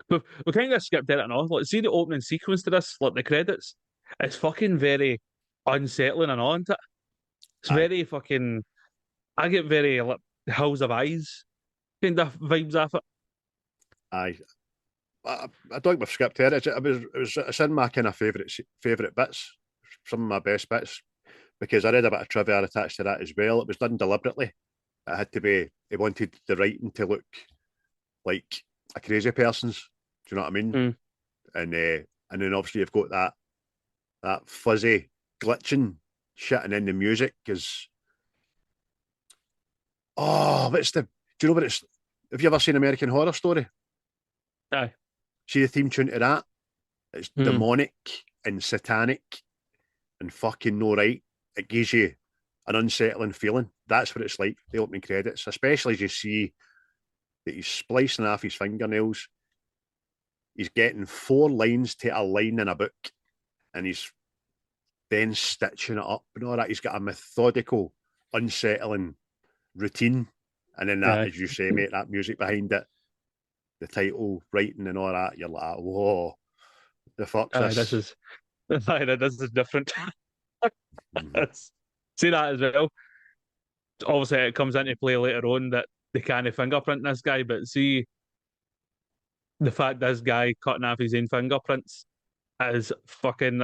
we kind of skipped it and all. Like, see the opening sequence to this, like the credits. It's fucking very unsettling and all, isn't it? It's very fucking. I get very like Hills of Eyes kind of vibes off it. I don't think we've skipped it. It's in my kind of favourite bits, some of my best bits, because I read a bit of trivia attached to that as well. It was done deliberately. It had to be. He wanted the writing to look like a crazy person's. Do you know what I mean? And then obviously you've got that fuzzy glitching shit, and then the music is. Oh, what's the? Do you know what it's? Have you ever seen American Horror Story? Aye. See the theme tune to that? It's demonic and satanic and fucking no right. It gives you an unsettling feeling. That's what it's like, the opening credits, especially as you see that he's splicing off his fingernails. He's getting 4 lines to a line in a book, and he's then stitching it up and all that. He's got a methodical, unsettling routine. And then that, as you say, mate, that music behind it, the title, writing and all that, you're like, whoa, the fuck's this? This is different. See that as well. Obviously, it comes into play later on that they can't fingerprint this guy, but see the fact this guy cutting off his own fingerprints is fucking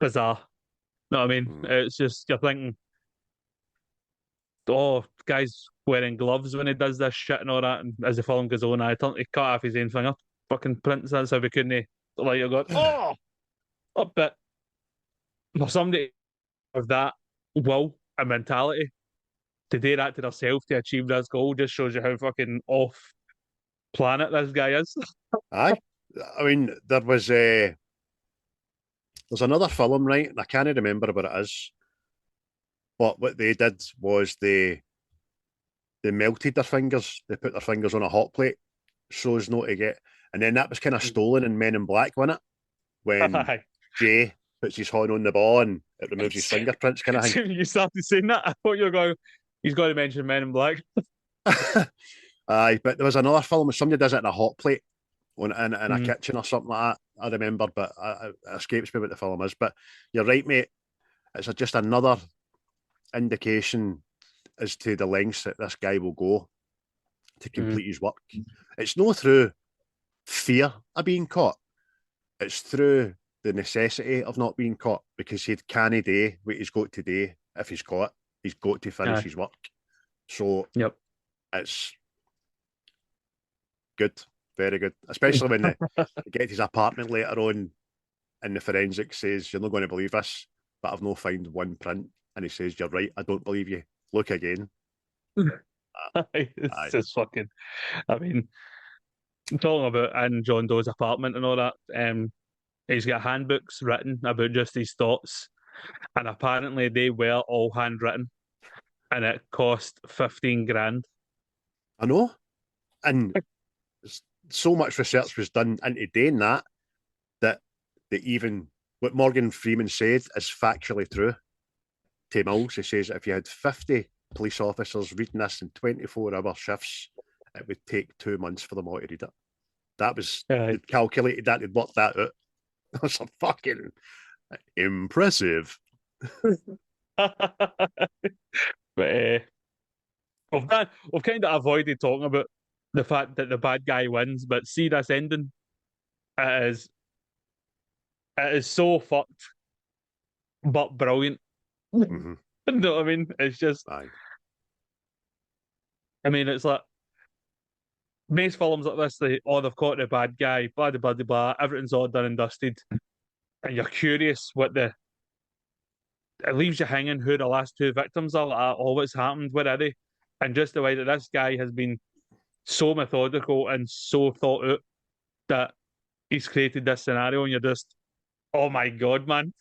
bizarre. You know what I mean? It's just, you're thinking, oh, guy's wearing gloves when he does this shit and all that, and as the film goes on, I thought he cut off his own finger fucking prints. That's how we couldn't, like, you're going, oh, a bit. For somebody with that will and mentality to do that to themselves to achieve this goal just shows you how fucking off planet this guy is. Aye. I mean, there's another film, right? And I can't remember what it is, But what they did was they melted their fingers. They put their fingers on a hot plate so as not to get. And then that was kind of stolen in Men in Black, wasn't it? When Aye. Jay puts his hand on the ball and it removes his fingerprints, kind of As thing. soon as you started saying that, I thought you were going, he's got to mention Men in Black. Aye, but there was another film where somebody does it in a hot plate in a Mm. kitchen or something like that. I remember, but it escapes me what the film is. But you're right, mate. It's just another indication as to the lengths that this guy will go to complete his work. It's no through fear of being caught. It's through the necessity of not being caught because he can't do what he's got to do if he's caught. He's got to finish his work. So Yep. it's good, very good. Especially when they get to his apartment later on and the forensic says, "You're not going to believe this, but I've not found one print." And he says, "You're right, I don't believe you. Look again." It's just fucking. I mean, talking about in John Doe's apartment and all that, he's got handbooks written about just his thoughts, and apparently they were all handwritten, and it cost 15 grand. I know. And so much research was done into doing that they even what Morgan Freeman said is factually true. To Mills, he says if you had 50 police officers reading this in 24-hour shifts, it would take 2 months for them all to read it. That was calculated that, they'd worked that out. That's a fucking impressive. But we've kind of avoided talking about the fact that the bad guy wins, but see this ending, it is so fucked, but brilliant. Mm-hmm. You know what I mean? It's just, Aye. I mean, it's like most films like this, they've caught the bad guy, blah, blah, blah, blah, everything's all done and dusted, and you're curious it leaves you hanging who the last two victims are, like, oh, what's happened, where are they? And just the way that this guy has been so methodical and so thought out that he's created this scenario, and you're just, oh my god, man.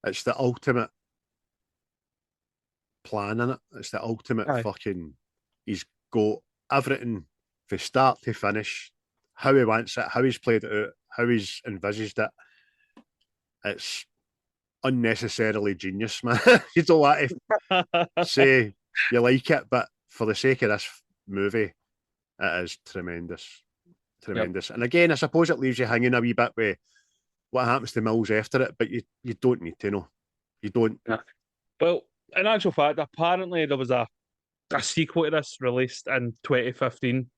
It's the ultimate plan in it. It's the ultimate fucking. He's got everything from start to finish, how he wants it, how he's played it out, how he's envisaged it. It's unnecessarily genius, man. You don't want to say you like it, but for the sake of this movie, it is tremendous. Tremendous. Yep. And again, I suppose it leaves you hanging a wee bit with what happens to Mills after it, but you don't need to know. You don't. Yeah. Well, in actual fact, apparently there was a sequel to this released in 2015,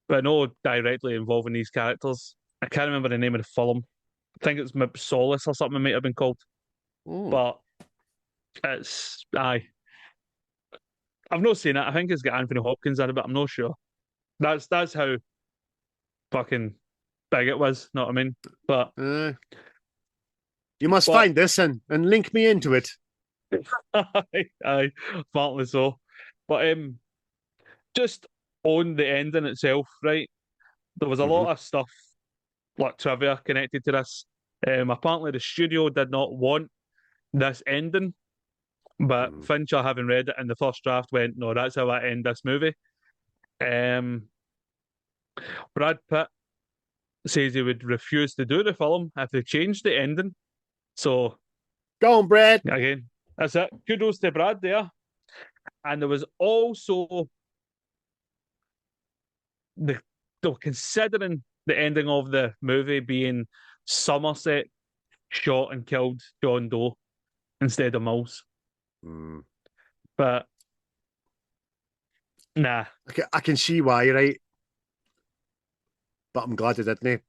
but no directly involving these characters. I can't remember the name of the film. I think it's Solace or something it might have been called. But it's I've not seen it. I think it's got Anthony Hopkins in it, but I'm not sure. That's how fucking big it was, know what I mean? But you must find this and link me into it. Aye, partly so. But just on the ending itself, right? There was a lot of stuff like trivia connected to this. Apparently the studio did not want this ending, but Fincher, having read it in the first draft, went, "No, that's how I end this movie." Brad Pitt says he would refuse to do the film if they changed the ending. So, go on, Brad. Again, that's it. Kudos to Brad there. And there was also they were considering the ending of the movie being Somerset shot and killed John Doe instead of Mills. But nah. I can see why, right? But I'm glad they didn't.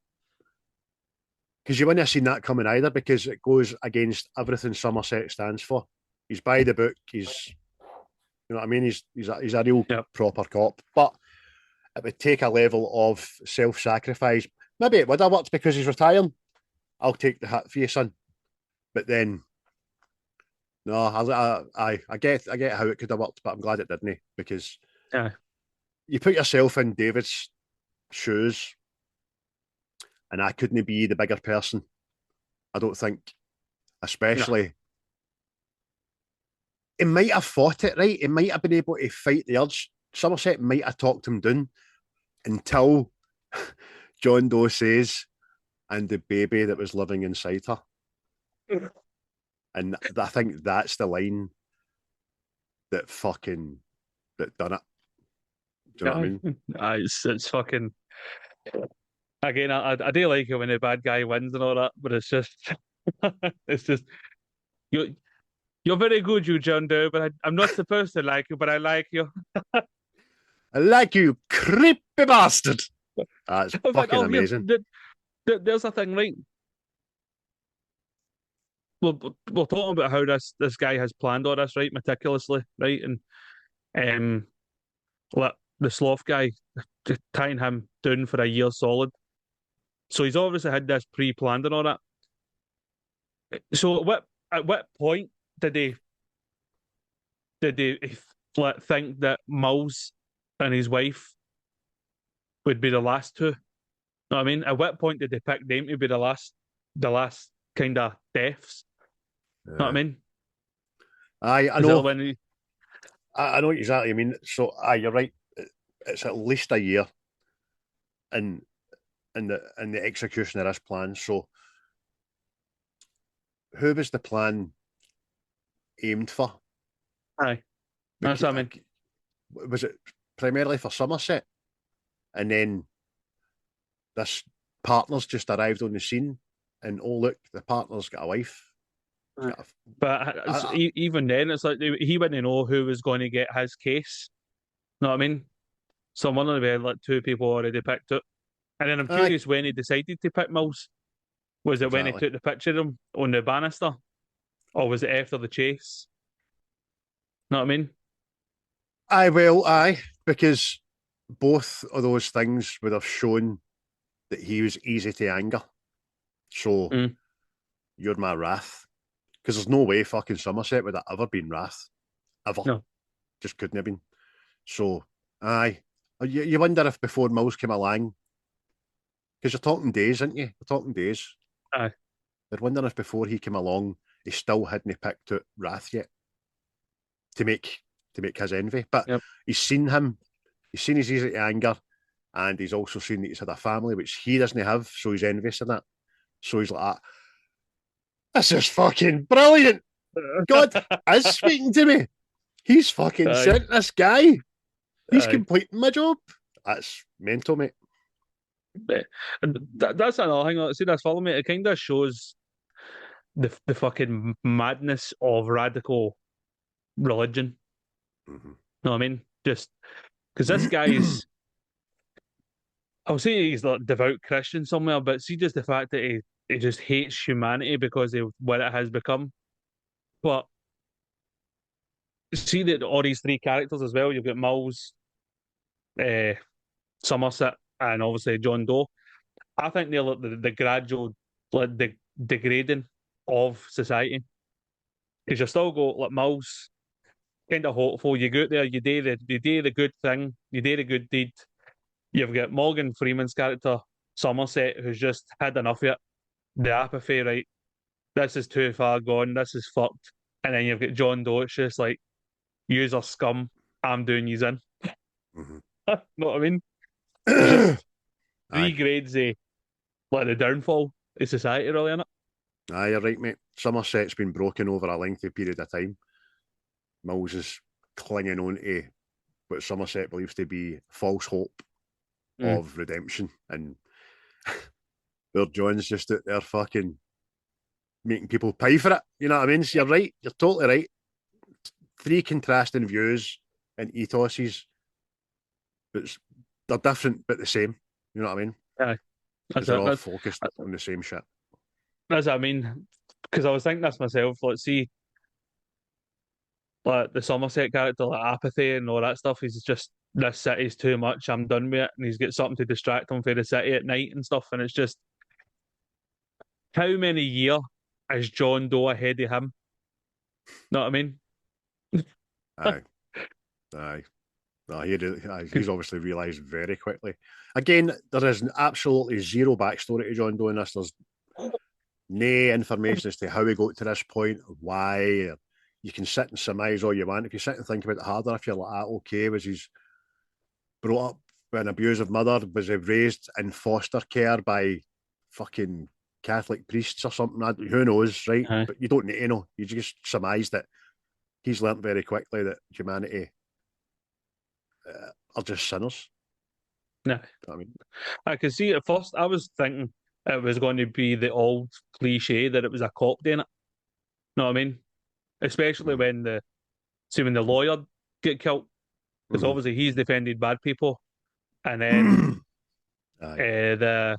Because you wouldn't have seen that coming either, because it goes against everything Somerset stands for. He's by the book. He's, you know what I mean? He's a real proper cop. But it would take a level of self-sacrifice. Maybe it would have worked because he's retiring. I'll take the hit for you, son. But then, no, I get how it could have worked, but I'm glad it didn't, because you put yourself in David's shoes, and I couldn't be the bigger person. I don't think, especially he might have fought it, right? He might have been able to fight the urge. Somerset might have talked him down until John Doe says, and the baby that was living inside her. And I think that's the line that done it. Do you know what I mean? It's fucking. Again, I do like it when the bad guy wins and all that, but it's just, it's just you're very good, you John Doe, but I'm not supposed to like you, but I like you. I like you, creepy bastard. That's In fact, fucking amazing. There's a thing, right? We're talking about how this guy has planned all this, right, meticulously, right, and like the sloth guy, just tying him down for a year solid. So he's obviously had this pre-planned and all that. So at what point did he like, think that Mills and his wife would be the last two? Know what I mean? At what point did they pick them to be the last kind of deaths? Know what I mean? I Is know. that when he, I know exactly. I mean, so you're right. It's at least a year in the execution of this plan. So, who was the plan aimed for? aye, that's what I mean. Was it primarily for Somerset, and then this partner's just arrived on the scene, and oh look, the partner's got a wife. But even then, it's like he wouldn't know who was going to get his case. Know what I mean? So one of the like two people already picked it, and then I'm curious when he decided to pick Mills. Was it when he took the picture of him on the banister, or was it after the chase? Know what I mean? Aye, because both of those things would have shown that he was easy to anger. So you're my wrath. Because there's no way fucking Somerset would have ever been wrath. Ever. No. Just couldn't have been. So, aye. You wonder if before Mills came along, because you're talking days, aren't you? You're talking days. Aye. You're wondering if before he came along, he still hadn't picked out wrath yet to make his envy. But he's seen him, he's seen his easy to anger, and he's also seen that he's had a family, which he doesn't have, so he's envious of that. So he's like, this is fucking brilliant. God is speaking to me. He's fucking sent this guy. He's completing my job. That's mental, mate. That's another thing. See, that's following me. It kind of shows the fucking madness of radical religion. Mm-hmm. Know what I mean? Just because this guy's, I'll say he's like devout Christian somewhere, but see, just the fact that he just hates humanity because of what it has become. But see that all these three characters as well. You've got Mills, Somerset, and obviously John Doe. I think they're like the gradual, like the degrading of society. Because you still got like Mills, kind of hopeful. You go out there, you do the good thing, you do the good deed. You've got Morgan Freeman's character, Somerset, who's just had enough of it. The apathy, right? This is too far gone. This is fucked. And then you've got John Doe. It's just like, yous are scum. I'm doing yous in. Mm-hmm. Know what I mean? Just three grades of like the downfall of society, really, innit? Aye, you're right, mate. Somerset's been broken over a lengthy period of time. Mills is clinging on to what Somerset believes to be false hope of redemption, and where John's just out there fucking making people pay for it. You know what I mean? So you're right. You're totally right. Three contrasting views and ethoses, but they're different but the same. You know what I mean? Aye. They're all focused on the same shit. That's what I mean. Because I was thinking this myself. Let's see, like the Somerset character, like apathy and all that stuff. He's just, this city's too much. I'm done with it, and he's got something to distract him from the city at night and stuff. And it's just, how many years is John Doe ahead of him? Know what I mean? Aye. No, he's obviously realised very quickly. Again, there is absolutely zero backstory to John Doe in this. There's no information as to how he got to this point, or why. You you can sit and surmise all you want. If you sit and think about it harder, if you're like, okay, was he's brought up by an abusive mother? Was he raised in foster care by fucking Catholic priests or something? Who knows, right? But you don't need to know. You just surmise that he's learnt very quickly that humanity are just sinners. No. You know what I mean? I could see at first, I was thinking it was going to be the old cliche that it was a cop doing it. Know what I mean? Especially when the lawyer get killed. Because obviously he's defended bad people. And then the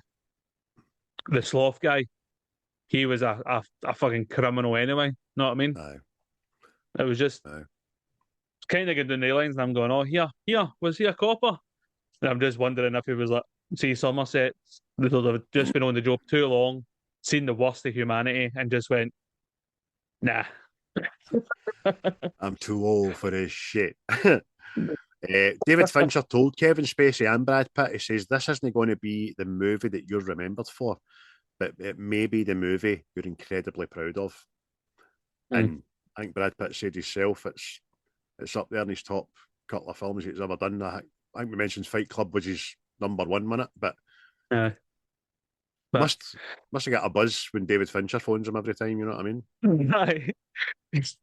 sloth guy, he was a fucking criminal anyway. Know what I mean? It was just kind of good in the lines, and I'm going, oh, was he a copper? And I'm just wondering if he was like, see, Somerset, they've just been on the job too long, seen the worst of humanity, and just went, nah. I'm too old for this shit. David Fincher told Kevin Spacey and Brad Pitt, he says, this isn't going to be the movie that you're remembered for, but it may be the movie you're incredibly proud of. And I think Brad Pitt said himself, it's up there in his top couple of films he's ever done. I think we mentioned Fight Club was his number one minute, but must have got a buzz when David Fincher phones him every time, you know what I mean? Right. Just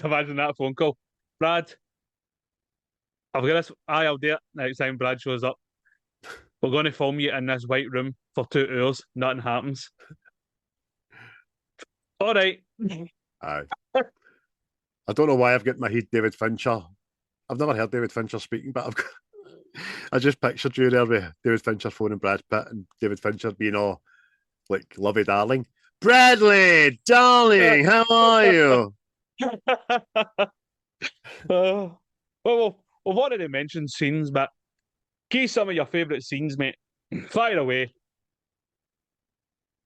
imagine that phone call. Brad, I've got this. I'll do it next time Brad shows up. We're going to film you in this white room for 2 hours. Nothing happens. All right. Aye. I don't know why I've got in my head David Fincher. I've never heard David Fincher speaking, but I just pictured you there with David Fincher phoning Brad Pitt and David Fincher being all like lovey darling. Bradley, darling, how are you? Well, we've already mentioned scenes, but give some of your favourite scenes, mate. Fire away.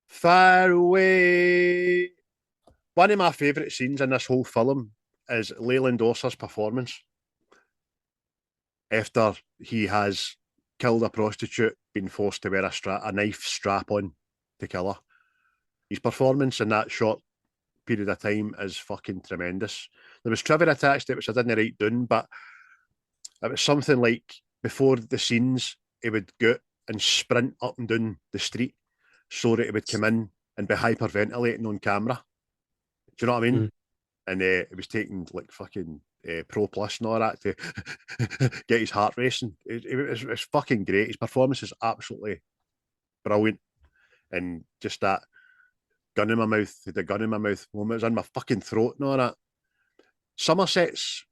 Fire away. One of my favourite scenes in this whole film is Leland Orser's performance. After he has killed a prostitute, been forced to wear a knife strap on to kill her. His performance in that short period of time is fucking tremendous. There was trivia attached to it, which I didn't write down, but it was something like before the scenes, he would go and sprint up and down the street so that he would come in and be hyperventilating on camera. Do you know what I mean? And it was taking like fucking Pro Plus and all that to get his heart racing. It was fucking great. His performance is absolutely brilliant. And just that gun in my mouth, the gun in my mouth moment, it was in my fucking throat and all that. Somerset's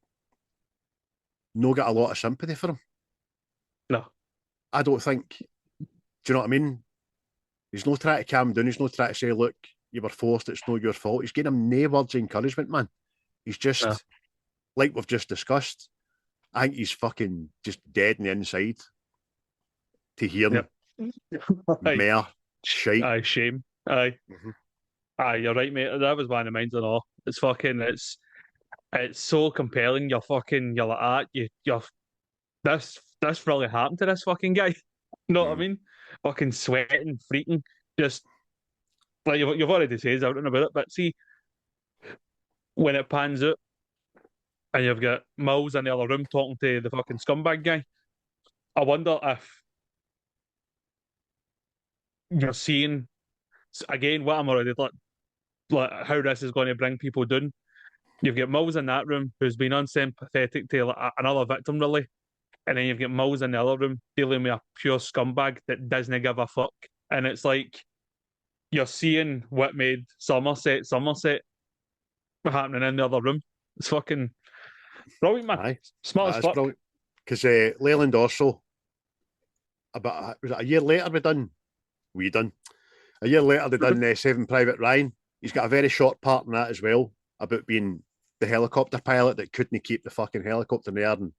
no got a lot of sympathy for him. No. I don't think. Do you know what I mean? He's not trying to calm him down. He's not trying to say, look, you were forced, it's not your fault. He's getting him no words of encouragement, man. He's just, like we've just discussed, I think he's fucking just dead on the inside to hear him. Mere shite. Aye, shame. Aye. Aye, you're right, mate. That was one of mine and all. It's fucking, it's so compelling. You're like, this really happened to this fucking guy. You know what I mean? Fucking sweating, freaking, just like you've already said something about it, but see, when it pans out and you've got Mills in the other room talking to the fucking scumbag guy, I wonder if you're seeing again what I'm already like how this is going to bring people down. You've got Mills in that room who's been unsympathetic to like, another victim, really. And then you've got Mills in the other room dealing with a pure scumbag that doesn't give a fuck. And it's like you're seeing what made Somerset happening in the other room. It's fucking brilliant, man. Aye, smart as fuck. Because Leland also, was it a year later we done? A year later they done Saving Private Ryan. He's got a very short part in that as well, about being the helicopter pilot that couldn't keep the fucking helicopter in the air, and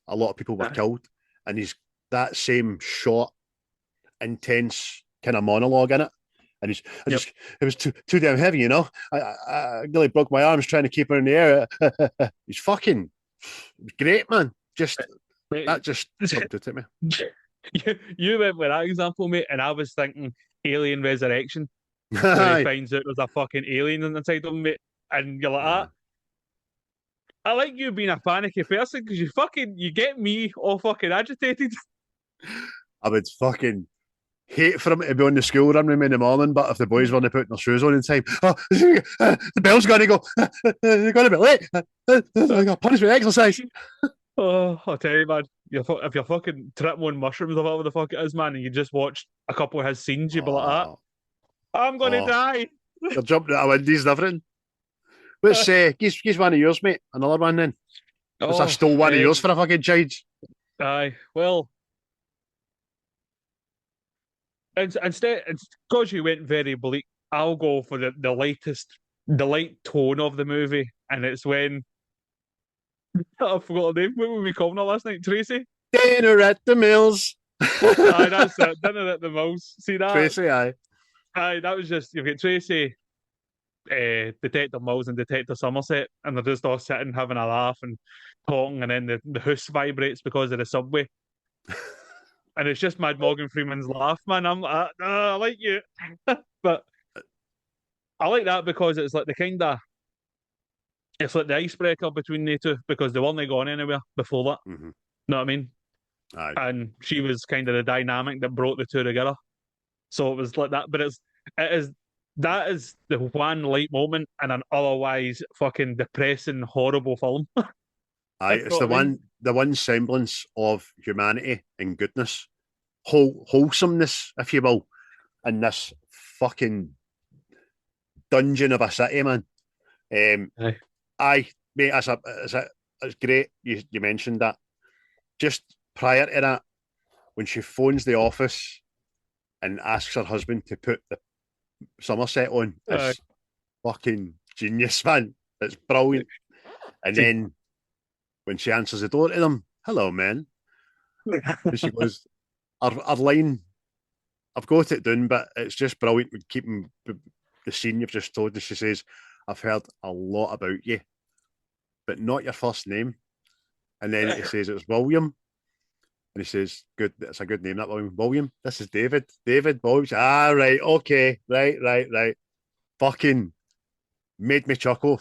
a lot of people were killed. And he's that same short, intense kind of monologue in it. And it was too damn heavy, you know. I nearly broke my arms trying to keep her in the air. He's fucking great, man. That just jumped out at me. You went with that example, mate, and I was thinking Alien Resurrection. When he finds out there's a fucking alien inside of him, mate. and you're like that. I like you being a panicky person because you get me all fucking agitated. I would fucking hate for him to be on the school run with me in the morning, but if the boys weren't putting their shoes on in time, the bell's going to go, they're going to be late, I got punishment exercise. Oh, I'll tell you, man, if you're fucking tripping on mushrooms or whatever the fuck it is, man, and you just watched a couple of his scenes, you'd be like that. I'm going to die. You're jumping out of windows and everything. Let's give one of yours, mate. Another one then. Because I stole one of yours for a fucking change. Aye, well, instead, because you went very bleak, I'll go for the light tone of the movie, and it's when I forgot her name. What were we calling her last night? Tracy? Dinner at the Mills. Aye, that's it. Dinner at the Mills. See that? Tracy, aye. Aye, that was just, you've got Tracy, Detective Mills and Detective Somerset, and they're just all sitting having a laugh and talking, and then the house vibrates because of the subway. And it's just Mad Morgan Freeman's laugh, man. I'm like, I like you. But I like that because it's like it's like the icebreaker between the two because they weren't going anywhere before that. Mm-hmm. Know what I mean? Aye. And she was kind of the dynamic that brought the two together. So it was like that. But that is the one light moment in an otherwise fucking depressing, horrible film. Aye, it's the one semblance of humanity and goodness, wholesomeness, if you will, in this fucking dungeon of a city, man. Aye, mate, it's great. You mentioned that. Just prior to that, when she phones the office and asks her husband to put the Somerset on, it's fucking genius, man. It's brilliant. And then when she answers the door to them, hello, man. And she goes, our line, I've got it down, but it's just brilliant with keeping the scene you've just told. And she says, I've heard a lot about you, but not your first name. And then he says, it's William. And he says, good, it's a good name, that William. William, this is David. David Williams. Ah, right, okay, right. Fucking made me chuckle.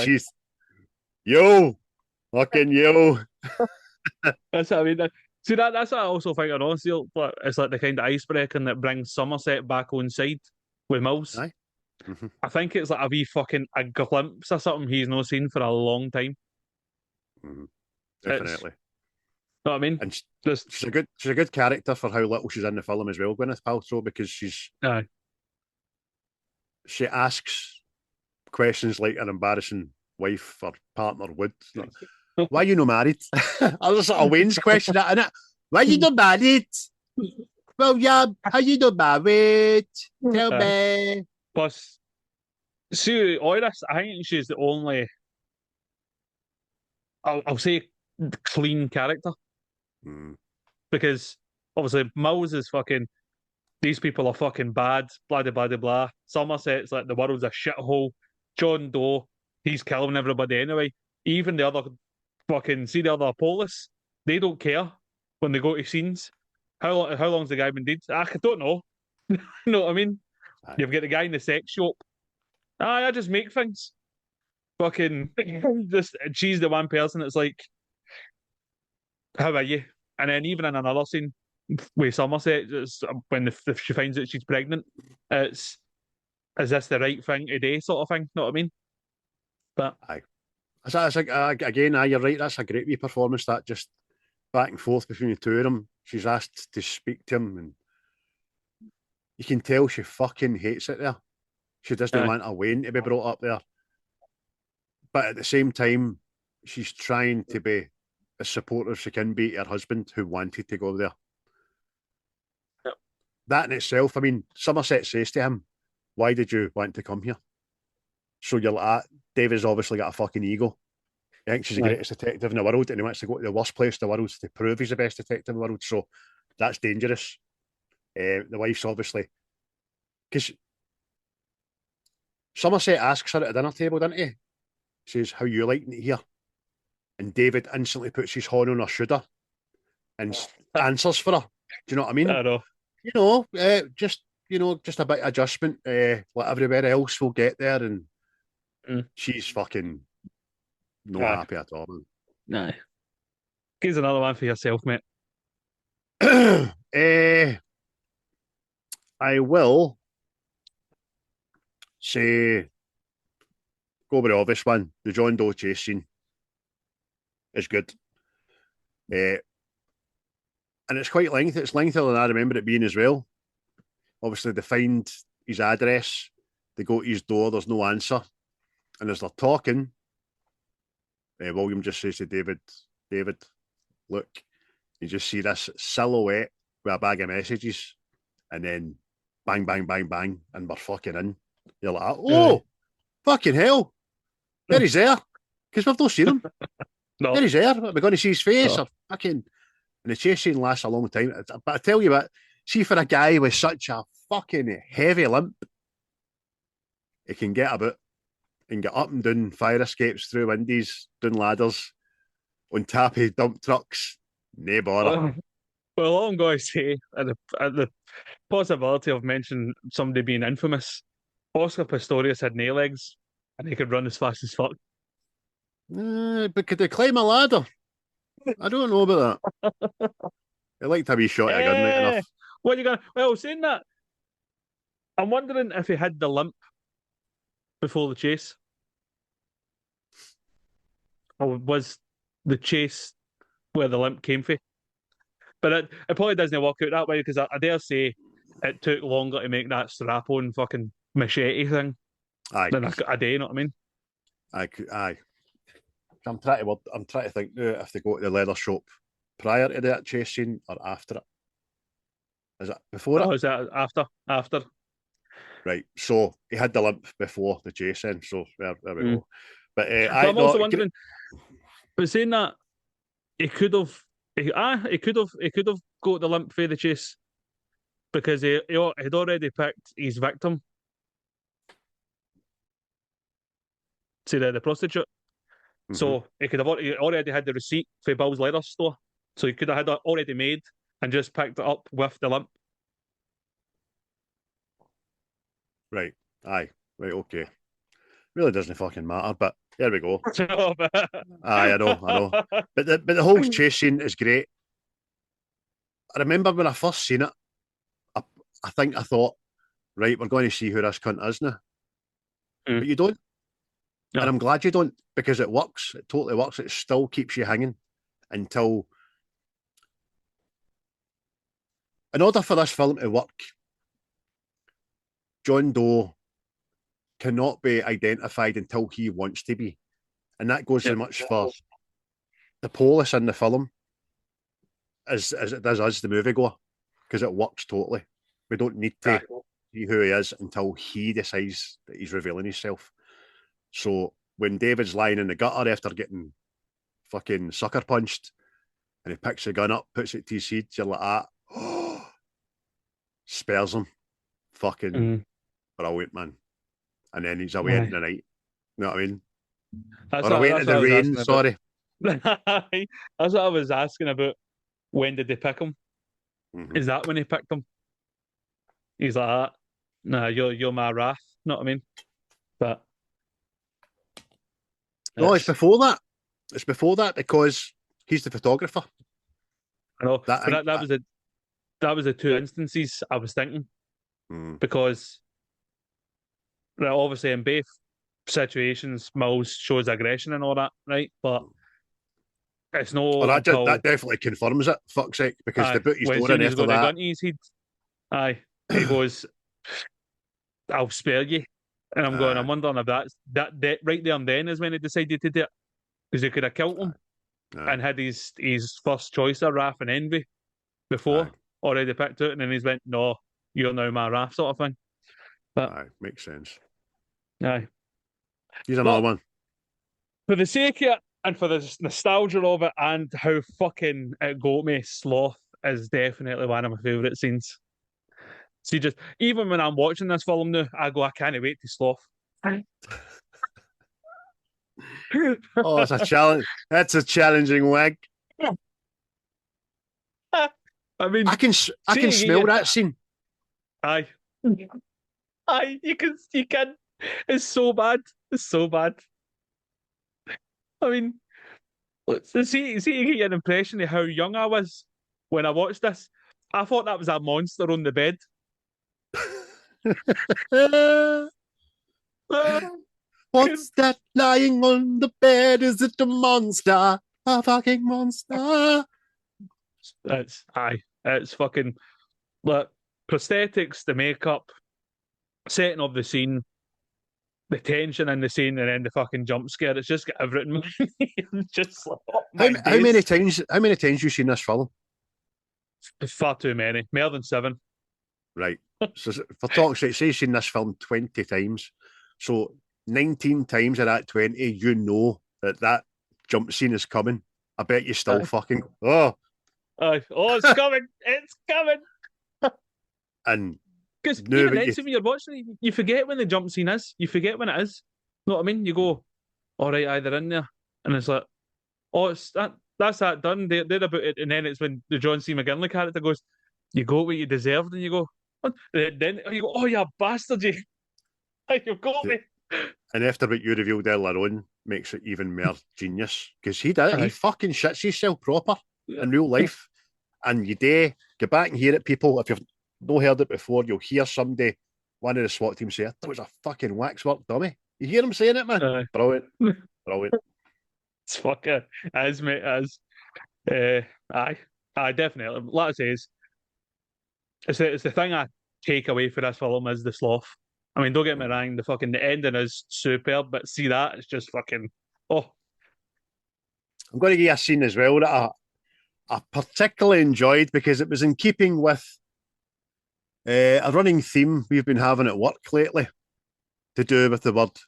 She's, yo, fucking yo. That's what I mean. See, that's what I also think of honestly. It's like the kind of icebreaker that brings Somerset back on side with Mills. Aye. Mm-hmm. I think it's like a glimpse of something he's not seen for a long time. Mm-hmm. Definitely. Know what I mean? And she's a good character for how little she's in the film as well, Gwyneth Paltrow, because she asks questions like an embarrassing wife or partner would. Why are you not married? I was sort of Wayne's question, that, innit? Why are you not married? Well, yeah, how you not married? Tell me. Plus, see, Iris, I think she's the only, I'll say, clean character. Because, obviously, Mills is fucking, these people are fucking bad, blah, blah, blah, blah. Somerset's like, the world's a shithole. John Doe, he's killing everybody anyway. Even the other the other police, they don't care when they go to scenes. How long's the guy been dead? I don't know. You know what I mean? Aye. You've got the guy in the sex shop. I just make things. Fucking she's the one person that's like, how are you? And then even in another scene with Somerset, it's when she finds out she's pregnant, it's, is this the right thing to do, sort of thing? Know what I mean? But aye. Again, you're right. That's a great wee performance. That just back and forth between the two of them. She's asked to speak to him, and you can tell she fucking hates it there. She doesn't want a Wayne to be brought up there. But at the same time, she's trying to be as supportive as she can be to her husband who wanted to go there. Yep. That in itself, I mean, Somerset says to him, why did you want to come here? So you're like, David's obviously got a fucking ego. He thinks he's the greatest detective in the world, and he wants to go to the worst place in the world to prove he's the best detective in the world. So that's dangerous. The wife's obviously, because Somerset asks her at a dinner table, doesn't he? Says, how you liking it here? And David instantly puts his horn on her shoulder and answers for her. Do you know what I mean? I know. Just a bit of adjustment. Like everywhere else, we'll get there. And She's fucking no Aye. happy at all, man. No. Here's another one for yourself, mate. I will say, go with the obvious one. The John Doe chase scene is good. And it's quite lengthy. It's lengthier than I remember it being as well. Obviously, they find his address. They go to his door. There's no answer. And as they're talking, William just says to David, look, you just see this silhouette with a bag of messages. And then bang, bang, bang, bang. And we're fucking in. You're like, oh, fucking hell. There he's there. Because we've not seen him. No. There he's there. We're going to see his face. Or fucking... And the chase scene lasts a long time. But I tell you what, see, for a guy with such a fucking heavy limp, he can get about and get up and down fire escapes, through windows, down ladders, on tappy dump trucks. No bother. Well, all I'm going to say, at the possibility of mentioning somebody being infamous, Oscar Pistorius had no legs and he could run as fast as fuck. But could they climb a ladder? I don't know about that. I like to be shot at a gun right enough. What are you going to... Well, saying that, I'm wondering if he had the limp before the chase. Or was the chase where the limp came from? But it probably doesn't work out that way, because I dare say it took longer to make that strap-on fucking machete thing than a day, you know what I mean? Aye. I'm trying to think now if they go to the leather shop prior to that chase scene or after it. Is it before it? Is that after? Right. So he had the limp before the chase then. So there we go. But I'm also wondering, but saying that he could have got the limp for the chase because he had already picked his victim. See the prostitute. So he could have already had the receipt for Bill's leather store. So he could have had it already made and just picked it up with the limp. Right. Aye. Right, okay. Really doesn't fucking matter, but there we go. Aye, I know. But the whole chase scene is great. I remember when I first seen it, I think I thought, right, we're going to see who this cunt is now. But you don't. No. And I'm glad you don't, because it works. It totally works. It still keeps you hanging until... In order for this film to work, John Doe cannot be identified until he wants to be. And that goes as much for the police in the film as it does us, the moviegoer, because it works totally. We don't need to see who he is until he decides that he's revealing himself. So when David's lying in the gutter after getting fucking sucker punched and he picks the gun up, puts it to his head, you're like, spares him. Fucking brilliant, man. And then he's away in the night. You know what I mean? Or away in the rain, sorry. That's what I was asking about. When did they pick him? Is that when he picked him? He's like, nah, you're my wrath. You know what I mean? But no, it's before that. It's before that because he's the photographer. I know. That was the two instances I was thinking. Because obviously in both situations, Mills shows aggression and all that, right? But it's no. Well, that definitely confirms it. Fuck's sake, because the boot he's going after that. Gun to his head, he goes, "I'll spare you," and I'm wondering if that right there and then is when he decided to do it, because he could have killed him and had his first choice of wrath and envy before already picked out, and then he's went, "No, you're now my wrath," sort of thing. But makes sense. Aye. Here's another one. For the sake of it, and for the nostalgia of it, and how fucking it got me, Sloth is definitely one of my favourite scenes. See, just even when I'm watching this film now, I go, I can't wait to Sloth. Oh, it's a challenge. That's a challenging wag. I mean, I can smell that scene. Aye, you can. It's so bad. It's so bad. I mean, see, you get an impression of how young I was when I watched this. I thought that was a monster on the bed. What's that lying on the bed? Is it a monster? A fucking monster? It's fucking like prosthetics, the makeup, setting of the scene, the tension in the scene, and then the fucking jump scare. It's just got everything. It's just like, oh my How many days. times? How many times you seen this film? Far too many, more than 7. Right. So for talk's sake, say you've seen this film 20 times. So 19 times of that 20, you know that jump scene is coming. I bet you still Aye. fucking oh. Oh, it's coming! It's coming! And Because no, even but then, see, when you're watching it, you forget when the jump scene is. You forget when it is. You know what I mean? You go, all right, they're in there, and it's like, oh, it's that. That's that done. They're about it, and then it's when the John C. McGinley character goes, "You got what you deserved," and you go, what? Then you go, "Oh, you bastard, you! You've got me." and after what you revealed earlier on makes it even more genius because he did it. He Aye. fucking shits himself proper in real life. And you do go back and hear it, people. If you've not heard it before, you'll hear somebody, one of the SWAT team, say, "That was a fucking waxwork dummy." You hear him saying it, man. Aye. Brilliant, brilliant. It's fucking as mate as. Aye, definitely. Like I say, it's the thing I take away for this film is the sloth. I mean, don't get me wrong, the ending is superb, but see that it's just fucking oh. I'm going to give you a scene as well that I particularly enjoyed because it was in keeping with a running theme we've been having at work lately to do with the word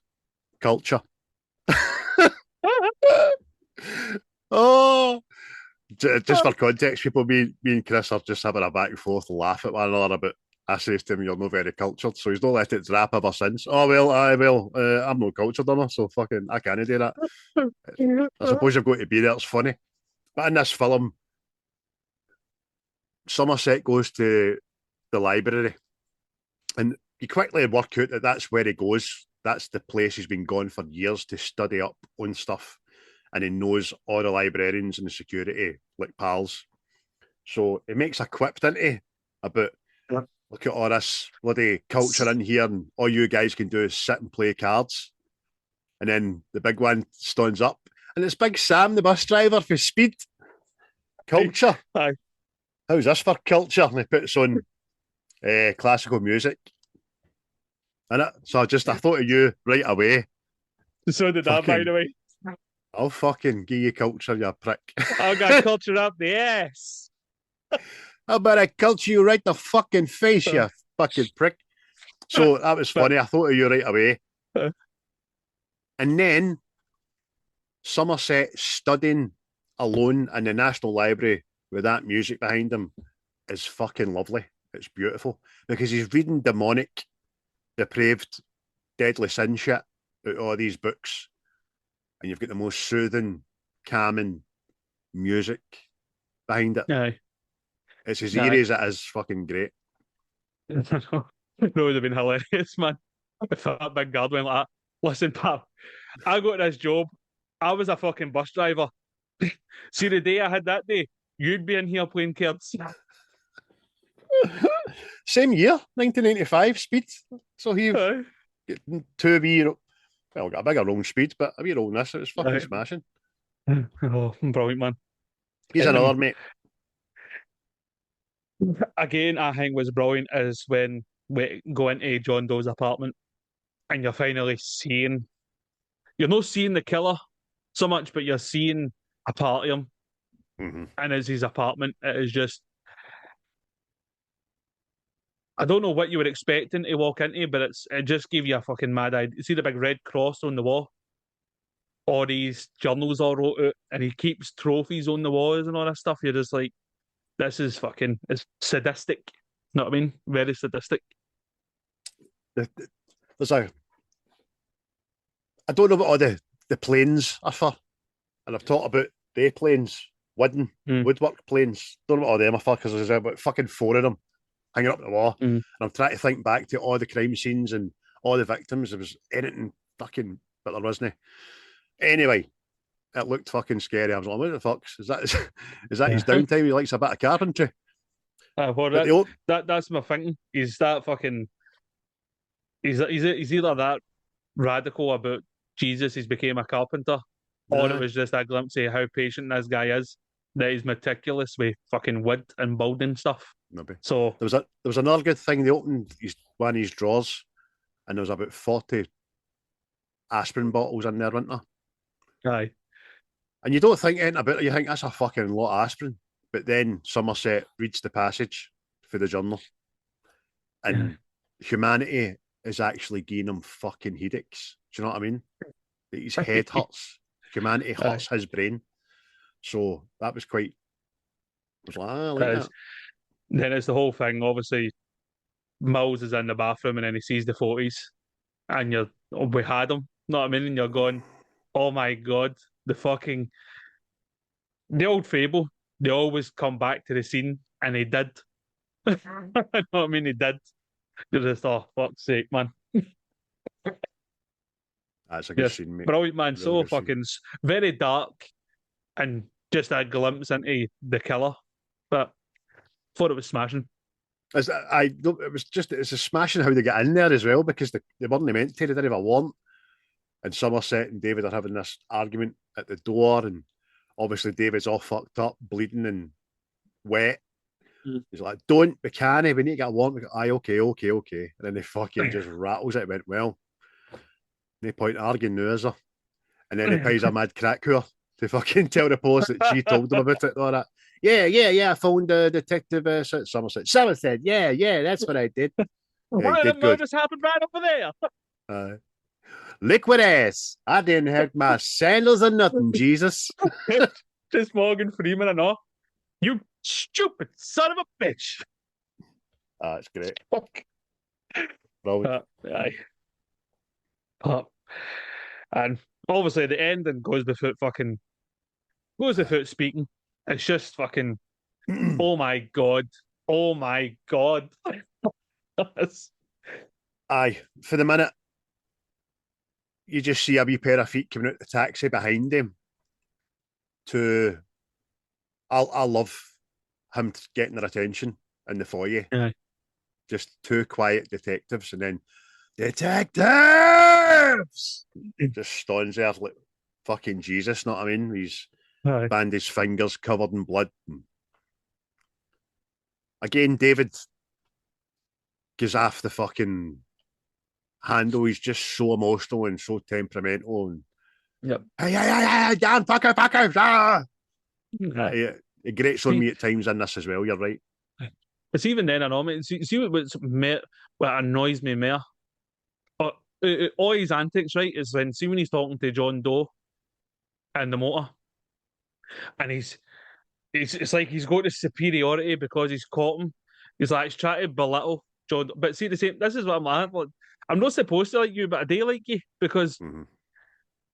culture. Oh, just for context, people, me and Chris are just having a back and forth laugh at one another about. I says to him, "You're not very cultured," so he's not let it drap ever since. Oh well, I'm not cultured enough, so fucking I can't do that. I suppose you've got to be there. It's funny, but in this film, Somerset goes to the library, and you quickly work out that that's where he goes. That's the place he's been gone for years to study up on stuff, and he knows all the librarians and the security like pals. So he makes a quip, doesn't he, about look at all this bloody culture in here, and all you guys can do is sit and play cards. And then the big one stands up, and it's Big Sam, the bus driver for Speed. Culture. Aye. How's this for culture? And he puts on classical music. So I thought of you right away. So did that, by the way. I'll fucking give you culture, you prick. I got culture up the ass. How about I culture you right the fucking face, you fucking prick? So that was funny. I thought of you right away. And then Somerset studying alone in the National Library with that music behind him is fucking lovely. It's beautiful because he's reading demonic, depraved, deadly sin shit out of all these books, and you've got the most soothing, calming music behind it. Aye. It's as eerie as it is fucking great. That would have been hilarious, man. If that big guard went like that. Listen, pal, I got this job. I was a fucking bus driver. See, the day I had that day, you'd be in here playing cards. Same year, 1995, Speed. So he two wee, well, got a bigger long Speed, but a wee old this. It was fucking smashing. Oh, brilliant, man. He's another mate. Again, I think was brilliant is when we go into John Doe's apartment and you're finally seeing, you're not seeing the killer so much, but you're seeing a part of him. Mm-hmm. And as his apartment, it is just, I don't know what you were expecting to walk into, but it just gave you a fucking mad idea. You see the big red cross on the wall? All these journals all wrote out, and he keeps trophies on the walls and all that stuff. You're just like, this is fucking, it's sadistic. You know what I mean? Very sadistic. There's a, I don't know what all the planes are for, and I've talked about the planes, woodwork planes. Don't know what all them are for because there's about fucking 4 of them hanging up the wall. And I'm trying to think back to all the crime scenes and all the victims. There was anything fucking, but there wasn't. Anyway, it looked fucking scary. I was like, what the fuck? Is that his downtime? He likes a bit of carpentry. Well, that's my thinking. He's that fucking. He's either that radical about Jesus, he's became a carpenter, or it was just a glimpse of how patient this guy is. That he's meticulous with fucking wood and building stuff. Maybe. So there was another good thing. They opened one of his drawers, and there was about 40 aspirin bottles in there, wasn't there? Aye. And you don't think anything about it. You think that's a fucking lot of aspirin. But then Somerset reads the passage for the journal, and humanity is actually giving him fucking headaches. Do you know what I mean? His head hurts. Humanity hurts his brain. So that was quite. I was like, I like that. Then it's the whole thing. Obviously, Mills is in the bathroom and then he sees the 40s, and we had him. Know what I mean? And you're going, oh my god, the old fable. They always come back to the scene, and they did. You know what I mean? They did. You're just, oh fuck's sake, man. That's a good scene, mate. Brilliant, man. Really so fucking very dark, and just a glimpse into the killer. But thought it was smashing. It's a smashing how they get in there as well, because they weren't meant to. They didn't have a warrant. And Somerset and David are having this argument at the door, and obviously David's all fucked up, bleeding and wet. He's like, "Don't, we can't. We need to get a warrant." We go, "Aye, okay." And then they fucking just rattles it. Went, well, no point arguing now, is there? And then he pays a mad crack whore to fucking tell the police that she told them about it. All that. Yeah. I phoned the detective. Somerset. Somerset. Yeah. That's what I did. One of the murders happened right over there. Liquid ass. I didn't hurt my sandals or nothing, Jesus. Just Morgan Freeman and all. You stupid son of a bitch. That's great. And obviously the ending goes without speaking. It's just fucking oh my god. Aye, for the minute you just see a wee pair of feet coming out the taxi behind him. I love him getting their attention in the foyer. Yeah. Just two quiet detectives, and then detectives just stands there like fucking Jesus. Know what I mean? He's bandaged fingers covered in blood. Again, David goes off the fucking handle. He's just so emotional and so temperamental. And hey, Dan, fucker. He grates on me at times in this as well. You're right. It's even then, I know. See what annoys me more. All his antics, right, is when he's talking to John Doe in the motor, and it's like he's got the superiority because he's caught him. He's like he's trying to belittle John, but see the same. This is what I'm like. I'm not supposed to like you, but I do like you because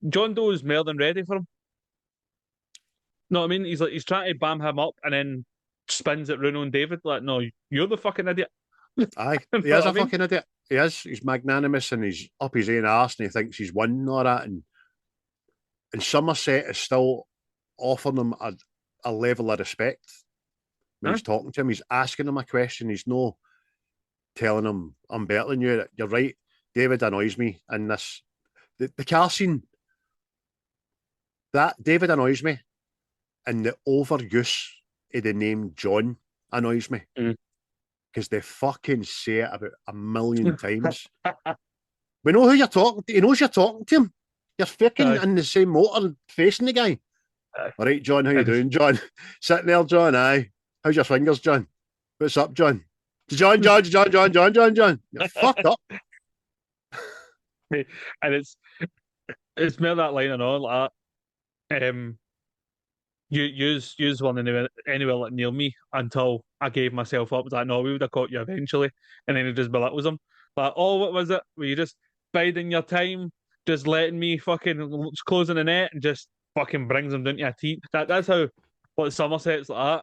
John Doe is more than ready for him. No, I mean he's trying to bam him up and then spins it round on David like, no, you're the fucking idiot. Aye, he is a fucking idiot. He is. He's magnanimous and he's up his own arse and he thinks he's won all that. And Somerset is still offering him a level of respect when he's talking to him. He's asking him a question. He's no telling him, I'm better than you. You're right. David annoys me in this. The car scene, that David annoys me, and the overuse of the name John annoys me. Because they fucking say it about a million times. We know who you're talking to. He knows you're talking to him. You're fucking in the same motor facing the guy. All right, John, how you doing, John? Sitting there, John, aye. How's your fingers, John? What's up, John? John. You're fucked up. And it's more that line and all like that. You use one anywhere like near me until I gave myself up. It was like, no, we would have caught you eventually. And then it just belittles him. Like, oh, what was it? Were you just biding your time, just letting me fucking closing the net and just fucking brings him down to your teeth? That's how what Somerset's like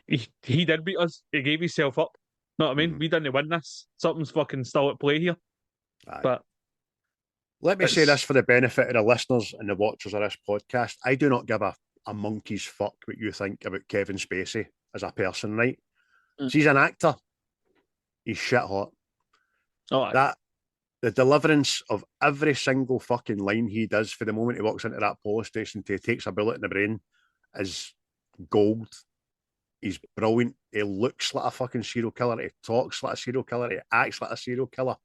that. He did beat us. He gave himself up. Know what I mean? We didn't win this. Something's fucking still at play here. Aye. But Let me say it's- this for the benefit of the listeners and the watchers of this podcast. I do not give a monkey's fuck what you think about Kevin Spacey as a person, right? He's an actor. He's shit hot. oh, aye. That the deliverance of every single fucking line he does for the moment he walks into that police station till he takes a bullet in the brain is gold. He's brilliant. He looks like a fucking serial killer. He talks like a serial killer. He acts like a serial killer.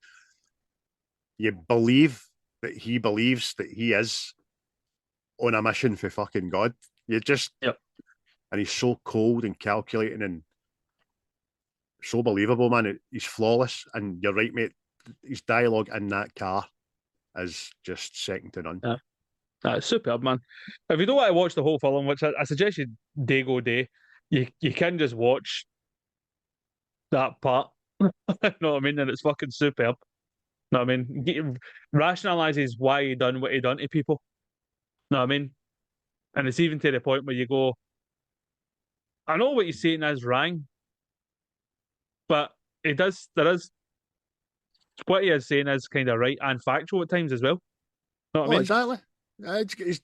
You believe that he believes that he is on a mission for fucking God. You just, Yep. And he's so cold and calculating and so believable, man. He's flawless. And you're right, mate. His dialogue in that car is just second to none. It's superb, man. If you don't want to watch the whole film, which I suggest you day go day, you can just watch that part. You know what I mean? And it's fucking superb. You know what I mean? Rationalizes why he done what he done to people. You know what I mean? And it's even to the point where you go, I know what he's saying is wrong, but there is what he is saying is kind of right and factual at times as well. You know what I mean? Exactly.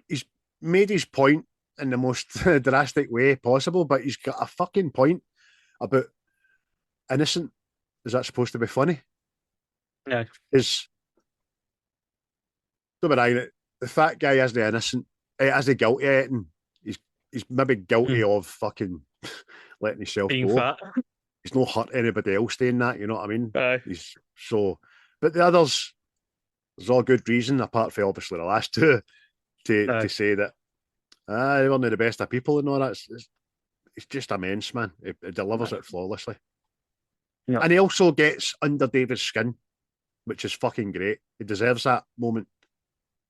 He's made his point in the most drastic way possible, but he's got a fucking point about innocent. Is that supposed to be funny? Yeah. Is don't be wrong, the fat guy isn't innocent. Isn't guilty of anything. He's maybe guilty of fucking letting himself Being go. fat. He's not hurt anybody else doing that, you know what I mean? Aye. But the others, there's all good reason, apart from obviously the last two, to say that they weren't the best of people and all that. It's just immense, man. It delivers it flawlessly. Yeah. And he also gets under David's skin, which is fucking great. He deserves that moment.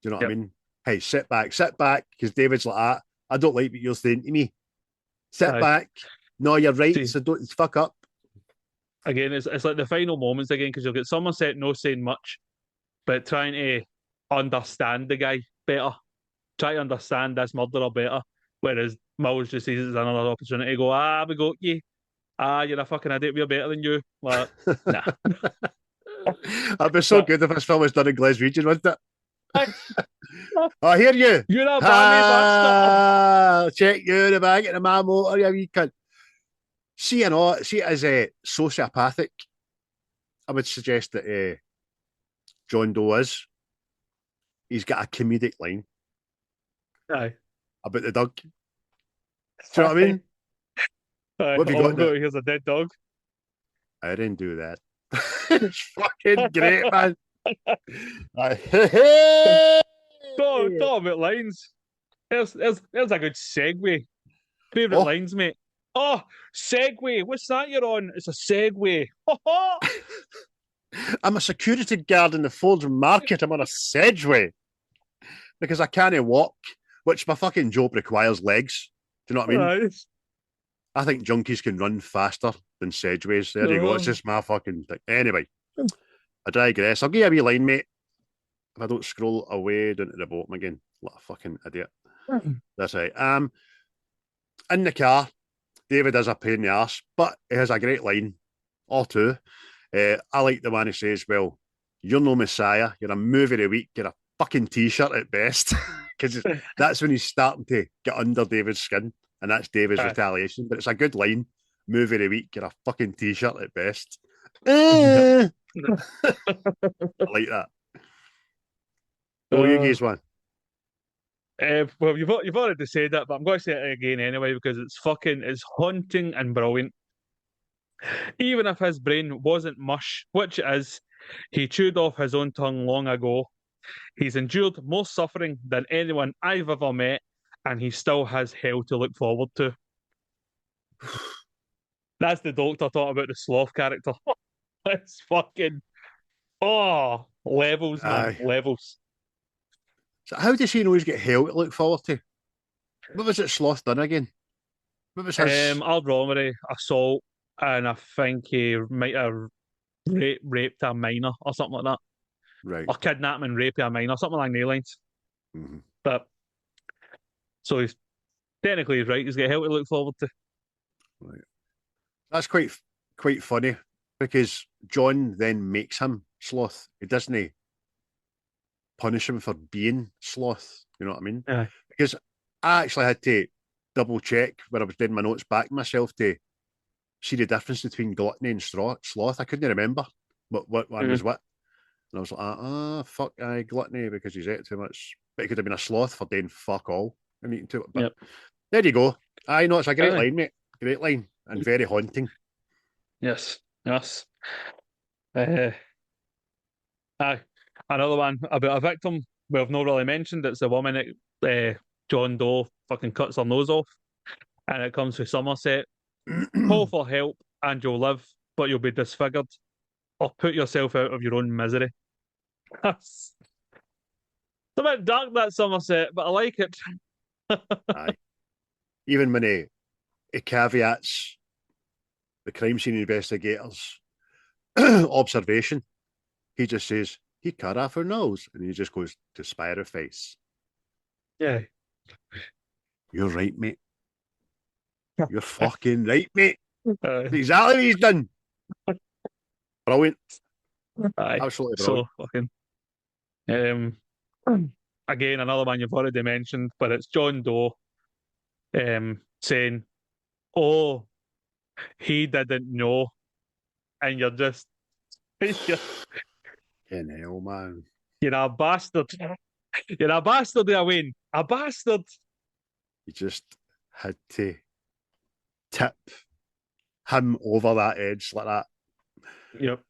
Do you know what I mean? Hey, sit back, because David's like that. I don't like what you're saying to me. Sit back. No, you're right. See, so don't fuck up. Again, it's like the final moments again, because you'll get Somerset no saying much, but trying to understand the guy better. Try to understand this murderer better. Whereas Mills just sees it as another opportunity to go, we got you. You're a fucking idiot. We're better than you. Like, nah. That'd be so good if this film was done in Glaswegian, wouldn't it? I hear you. You're a bastard. Check you in the back of my motor, you wee cunt. See as a sociopathic, I would suggest that John Doe is. He's got a comedic line. Aye. About the dog. Do you know what I mean? Aye. What have you got? Here's a dead dog. I didn't do that. It's fucking great, man. Talk about lines. There's a good segue. Favourite lines, mate. Oh, segue. What's that you're on? It's a segue. I'm a security guard in the Ford market. I'm on a Sedgway. Because I can't walk, which my fucking job requires legs. Do you know what I mean? Nice. I think junkies can run faster than Sedgways. There you go. It's just my fucking thing. Anyway, I digress. I'll give you a wee line, mate. If I don't scroll away down to the bottom again. What a fucking idiot. That's right. In the car, David is a pain in the arse, but he has a great line, or two. I like the one who says, well, you're no messiah, you're a movie of the week, you're a fucking t-shirt at best. Because that's when he's starting to get under David's skin, and that's David's retaliation. But it's a good line. Movie of the week, you're a fucking t-shirt at best. I like that. Oh, you guys one. Well, you've already said that, but I'm going to say it again anyway because it's haunting and brilliant. Even if his brain wasn't mush, which it is, he chewed off his own tongue long ago. He's endured more suffering than anyone I've ever met, and he still has hell to look forward to. That's the Doctor talking about the sloth character. It's fucking levels, man, levels. So how does he know he's got hell to look forward to? What was it Sloth done again? What was his... armed robbery, assault, and I think he might have raped a minor or something like that. Right. Or kidnap and rape a minor, something along those lines. Mm-hmm. But so he's technically right. He's got hell to look forward to. Right. That's quite funny because John then makes him sloth. He doesn't punish him for being sloth. You know what I mean? Aye. Because I actually had to double check when I was doing my notes back myself to see the difference between gluttony and sloth. I couldn't remember what one was what. And I was like, fuck, gluttony because he's ate too much. But he could have been a sloth for doing fuck all and eating too much. But there you go. I know it's a great line, mate. Great line and very haunting. Yes. Aye. Another one about a victim we've not really mentioned. It's the woman that John Doe fucking cuts her nose off. And it comes with Somerset. Call for help and you'll live, but you'll be disfigured. Or put yourself out of your own misery. It's a bit dark, that Somerset, but I like it. Aye. Even when he caveats the crime scene investigators' observation, he just says, he cut off her nose. And he just goes to spire her face. Yeah. You're right, mate. You're fucking right, mate. Exactly what he's done. Brilliant. Aye. Absolutely brilliant. So fucking. Again, another one you've already mentioned, but it's John Doe saying, "Oh, he didn't know," and you're just, In hell, man. You're a bastard. You're a bastard, Wayne. A bastard. You just had to tip him over that edge like that. Yep.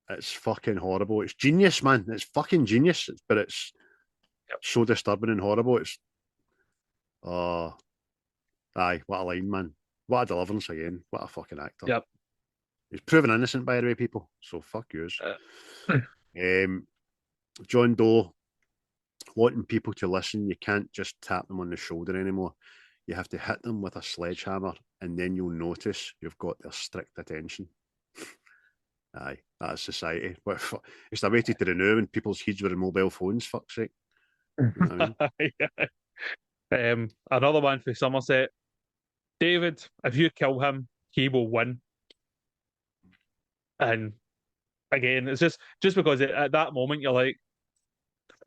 It's fucking horrible. It's genius, man. It's fucking genius. But it's so disturbing and horrible. It's aye, what a line, man. What a deliverance again. What a fucking actor. Yep. He's proven innocent, by the way, people. So fuck yous. John Doe, wanting people to listen, you can't just tap them on the shoulder anymore. You have to hit them with a sledgehammer, and then you'll notice you've got their strict attention. Aye, that's society. It's the way to renew when people's heads were in mobile phones, fuck's sake. You know what I mean? Another one for Somerset. David, if you kill him, he will win. And again, it's just because at that moment you're like,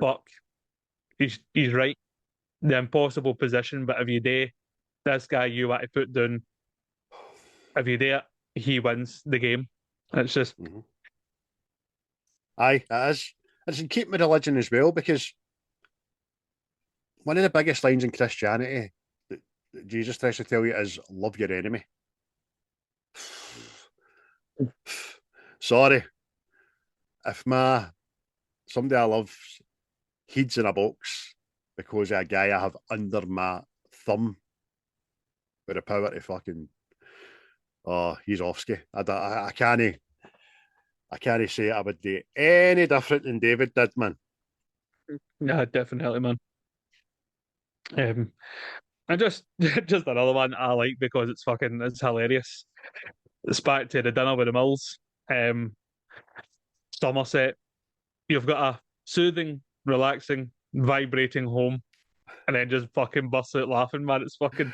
fuck, he's right. The impossible position, but if you do, this guy you want to put down, if you do it, he wins the game. It's just aye, it is. It's in keeping with religion as well, because one of the biggest lines in Christianity that Jesus tries to tell you is love your enemy. Sorry. If somebody I love heeds in a box because of a guy I have under my thumb with the power to fucking he's offski. I can't say I would do any different than David did, man. Yeah, definitely, man. And just another one I like because it's hilarious. It's back to the dinner with the Mills. Somerset, you've got a soothing, relaxing, vibrating home, and then just fucking bursts out laughing, man. It's fucking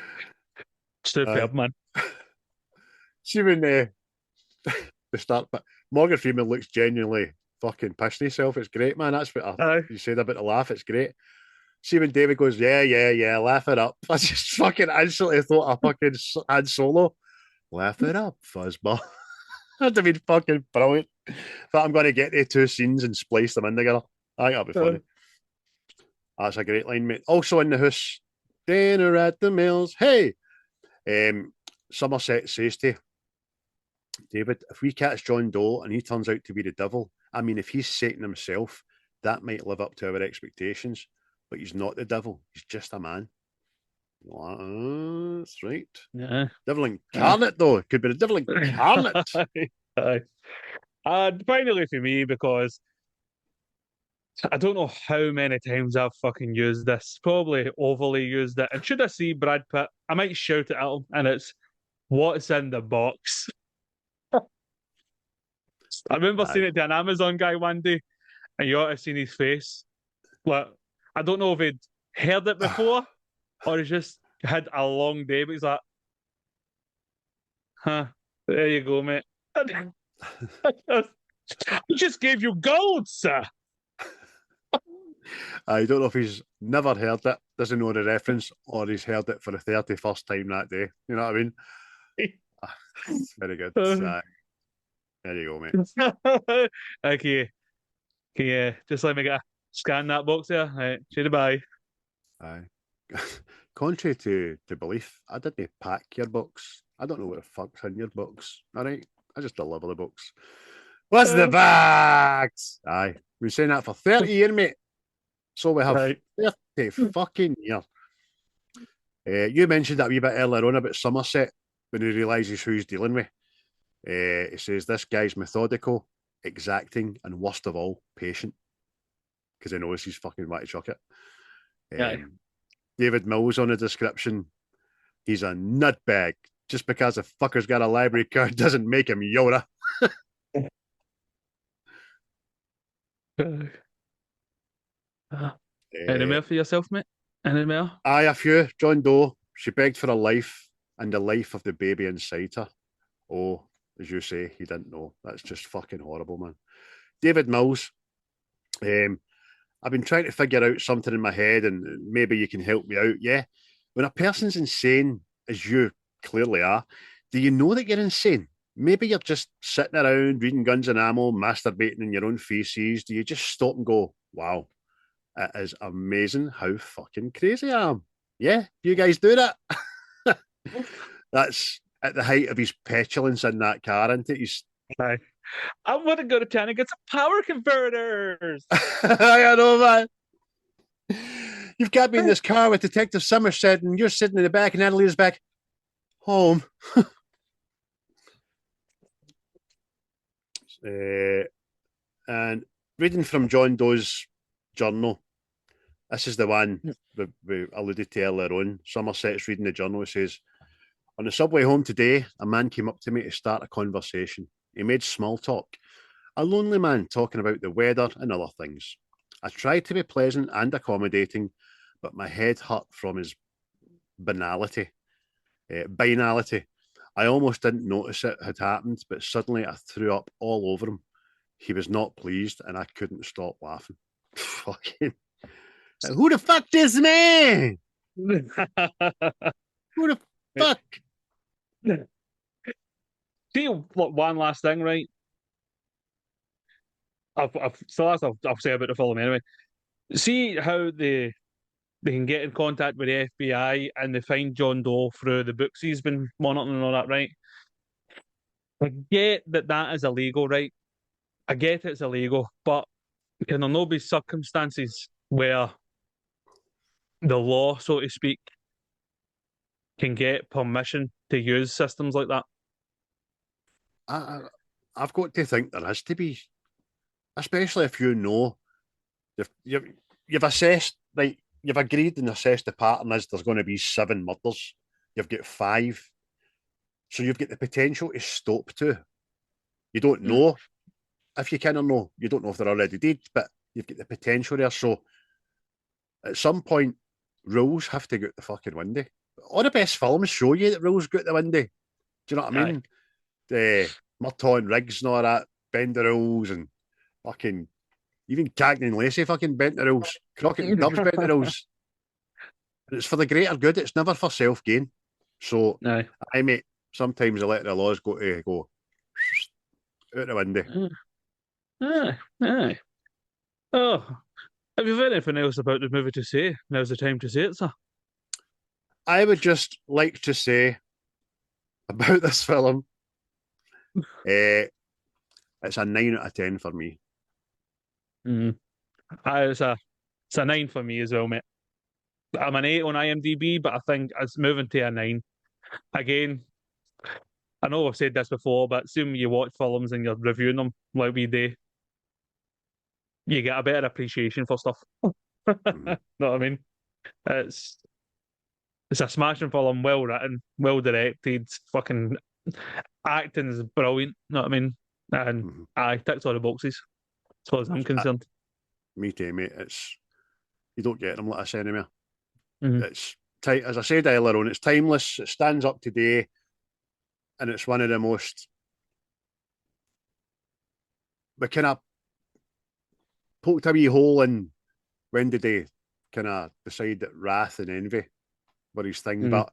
superb, man. See when the start, but Morgan Freeman looks genuinely fucking pissed himself. It's great, man. That's what you said about the laugh. It's great. See when David goes, yeah, laugh it up. I just fucking instantly thought I fucking had Solo. Laugh it up, fuzzball. That'd have been fucking brilliant. But I'm going to get the two scenes and splice them in together. I think that'll be funny. That's a great line, mate. Also in the house, dinner at the Mills. Hey, Somerset says to David, if we catch John Doe and he turns out to be the devil, I mean, if he's Satan himself, that might live up to our expectations. But he's not the devil. He's just a man. That's right. Yeah. Devil incarnate, though. It could be the devil incarnate. And finally for me, because I don't know how many times I've fucking used this. Probably overly used it. And should I see Brad Pitt, I might shout it at him, and it's what's in the box. I remember seeing it to an Amazon guy one day, and you ought to have seen his face. Like, I don't know if he'd heard it before or he's just had a long day, but he's like, huh, there you go, mate. I just gave you gold, sir. I don't know if he's never heard it, doesn't know the reference, or he's heard it for the 31st time that day. You know what I mean? Very good. There you go, mate. Okay. Okay, just let me get a scan that box there. Right, say goodbye. Aye. Contrary to belief, I didn't pack your books. I don't know what the fuck's in your books. All right, I just deliver the books. What's the bags? Aye, we've been saying that for 30 years, mate. So we have Right. 30 fucking years. You mentioned that a wee bit earlier on about Somerset when he realises who he's dealing with. He says this guy's methodical, exacting, and worst of all, patient. Because he knows he's fucking want to chuck it. Aye. David Mills on the description. He's a nutbag. Just because the fucker's got a library card doesn't make him Yoda. Any more for yourself, mate? Any more? Aye, a few. John Doe. She begged for her life and the life of the baby inside her. Oh, as you say, he didn't know. That's just fucking horrible, man. David Mills. I've been trying to figure out something in my head, and maybe you can help me out. Yeah, when a person's insane, as you clearly are, do you know that you're insane? Maybe you're just sitting around reading Guns and Ammo, masturbating in your own feces. Do you just stop and go, "Wow, it is amazing how fucking crazy I am"? Yeah, you guys do that. That's at the height of his petulance in that car, isn't it? He's Aye. I want to go to town and get some power converters. I know, man. You've got me in this car with Detective Somerset, and you're sitting in the back, and Annalie's back home. And reading from John Doe's journal, this is the one we alluded to earlier on. Somerset's reading the journal. It says, on the subway home today, a man came up to me to start a conversation. He made small talk. A lonely man talking about the weather and other things. I tried to be pleasant and accommodating, but my head hurt from his banality. Banality. I almost didn't notice it had happened, but suddenly I threw up all over him. He was not pleased, and I couldn't stop laughing. Fucking. Who the fuck is man? Who the fuck? See, look, one last thing, right? I'll say about the film anyway. See how they can get in contact with the FBI and they find John Doe through the books he's been monitoring and all that, right? I get that that is illegal, right? I get it's illegal, but can there not be circumstances where the law, so to speak, can get permission to use systems like that? I've got to think there has to be, especially if you know you've assessed, like you've agreed and assessed the pattern is there's going to be 7 murders. You've got 5, so you've got the potential to stop 2. You don't know if you can or no. You don't know if they're already dead, but you've got the potential there. So at some point, rules have to go out the fucking window. All the best films show you that rules go out the window. Do you know what I mean? The Murtaugh and Riggs and all that, bend the rules, and fucking even Cagney and Lacey fucking bent the rules. Crockett and Tubbs bent the rules. And it's for the greater good. It's never for self gain. So Aye. I mate, sometimes the letter of laws go out the window. Aye. Aye. Oh, have you got anything else about the movie to say? Now's the time to say it, sir. I would just like to say about this film, it's a 9 out of 10 for me. It's a 9 for me as well, mate. I'm an 8 on IMDb, but I think it's moving to a 9. Again, I know I've said this before, but soon you watch films and you're reviewing them like we do, you get a better appreciation for stuff. Know what I mean? It's it's a smashing film, well written, well directed, fucking acting is brilliant. Know what I mean? And I ticked all the boxes as far as I'm concerned. Me too, mate. You don't get them like this anymore. Mhm. It's as I said earlier on, it's timeless. It stands up today, and it's one of the most we kind of poked a wee hole in when did they kind of decide that wrath and envy were his thing. But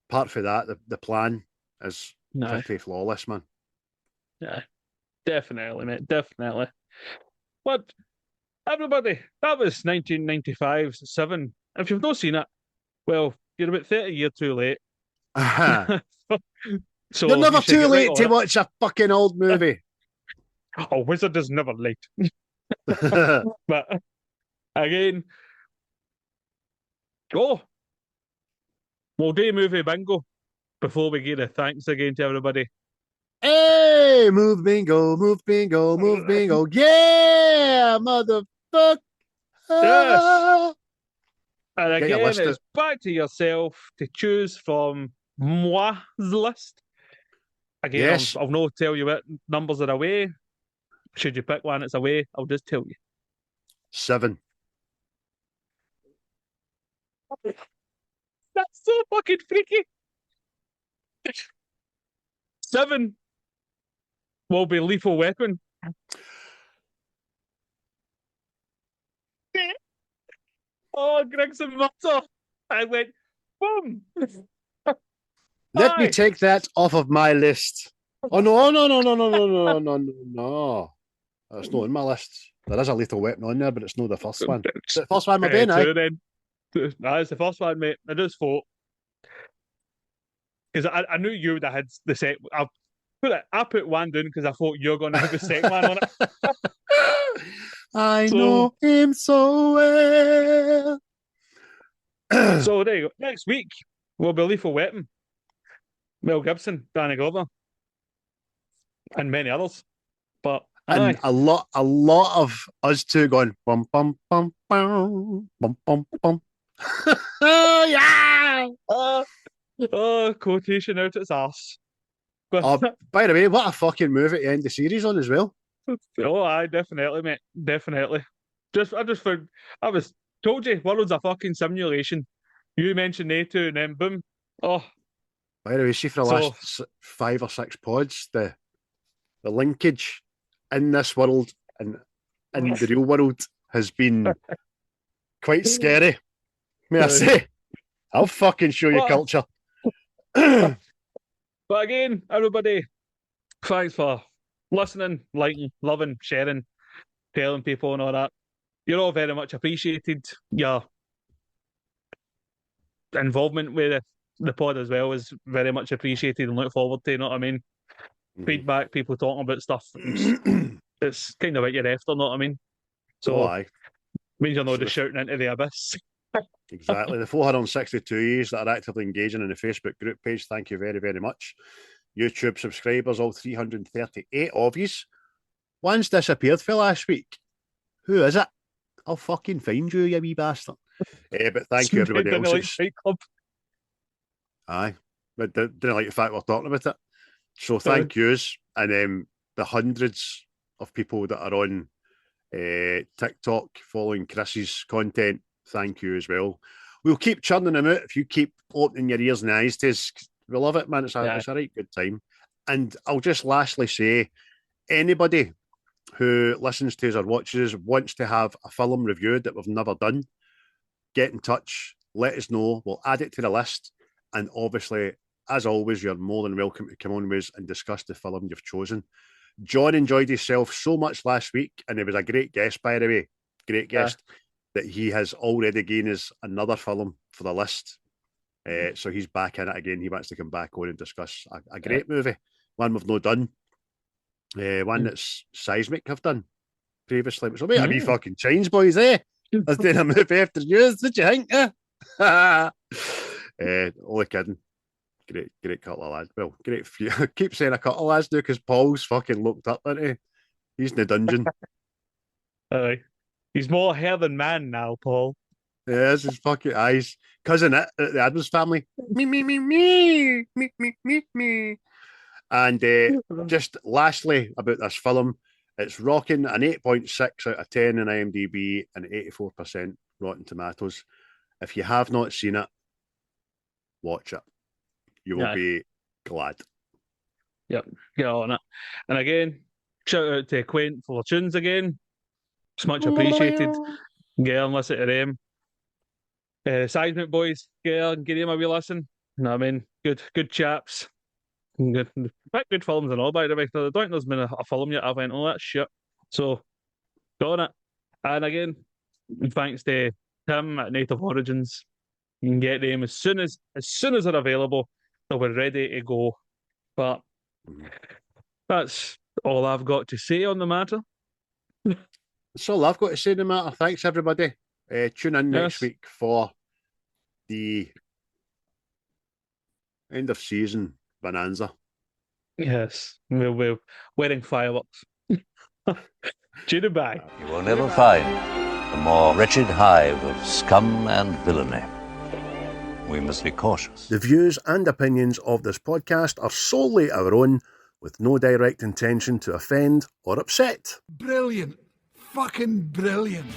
apart from that, the plan is pretty flawless, man. Yeah, definitely, mate, definitely. But everybody, that was 1995's Se7en. If you've not seen it, well, you're about 30 years too late. So you're never you should too get right late on to it. watch a fucking old movie. Oh, Wizard is never late. But again, we'll do movie bingo before we give a thanks again to everybody. Hey, move bingo, move bingo, move bingo. Yeah, motherfucker. Yes. And Get your again, list it's out. back to yourself to choose from moi's list. Again, Yes. I'll not tell you what numbers are away. Should you pick one that's away, I'll just tell you. 7. That's so fucking freaky. 7 will be Lethal Weapon. Oh, Gregson Murtaugh. I went, boom. Let me Aye. take that off of my list. Oh no, no, no, no, no, no, no, no, no, no. That's not in my list. There is a Lethal Weapon on there, but it's not the first one. Is it the first one, my Ben? Two then. That's the first one, mate. I just thought. Because I knew you would have had the set. I put one down because I thought you're going to have the second one on it. I know him so well. So there you go. Next week will be Lethal Weapon. Mel Gibson, Danny Glover, and many others. But and a lot of us two going bum bum bum bum bum bum bum. Oh yeah! Quotation out its arse. By the way, what a fucking movie to end the series on as well. Oh, aye, definitely, mate, definitely. I just found I was told you world's a fucking simulation. You mentioned A2 and then boom. Oh, by the way, see for the last 5 or 6 pods, the linkage in this world and in the real world has been quite scary. May I say? I'll fucking show you culture. But again, everybody, thanks for listening, liking, loving, sharing, telling people and all that. You're all very much appreciated. Your involvement with the pod as well is very much appreciated and look forward to, you know what I mean? Feedback, people talking about stuff. It's kind of what you're after, know what I mean? So, means you're not just shouting into the abyss. Exactly. The 462 years that are actively engaging in the Facebook group page, thank you very, very much. YouTube subscribers, all 338 of yous. One's disappeared for last week. Who is it? I'll fucking find you, you wee bastard. But thank you, everybody else. Aye. But didn't like the fact we're talking about it. So thank yous. And the hundreds of people that are on TikTok following Chris's content, thank you as well. We'll keep churning them out if you keep opening your ears and eyes to us. We love it, man. It's a right good time. And I'll just lastly say, anybody who listens to us or watches us wants to have a film reviewed that we've never done, get in touch, let us know. We'll add it to the list. And obviously, as always, you're more than welcome to come on with us and discuss the film you've chosen. John enjoyed himself so much last week, and he was a great guest, by the way. Great guest. That he has already given us another film for the list. So he's back in it again. He wants to come back on and discuss a great movie. One we've not done. One that's Seismic have done previously. So wait a wee fucking change, boys, eh? I was doing a movie after yours, did you think? Only kidding. Great couple of lads. Well, great few. I keep saying a couple of lads now because Paul's fucking looked up, isn't he? He's in the dungeon. He's more hair than man now, Paul. Yeah, it's his fucking eyes. Cousin it, the Adams family. Me. And just lastly about this film, it's rocking an 8.6 out of 10 in IMDb and 84% Rotten Tomatoes. If you have not seen it, watch it. You will be glad. Yep, get on it. And again, Shout out to Quaint for the tunes again. It's much appreciated. Get on, listen to them. Seismic boys, get on, give them a wee listen. You know what I mean? Good chaps. Good, quite good films and all, by the way. I don't think there's been a film yet I went, oh, that's shit. So, got on it. And again, thanks to Tim at Native Origins. You can get them as soon as they're available. They'll be ready to go. But that's all I've got to say on the matter. That's all I've got to say on the matter. Thanks, everybody. Tune in next week for the end of season bonanza. Yes, we're wearing fireworks. Cheery bye. You will never find a more wretched hive of scum and villainy. We must be cautious. The views and opinions of this podcast are solely our own, with no direct intention to offend or upset. Brilliant. Fucking brilliant.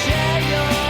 Share your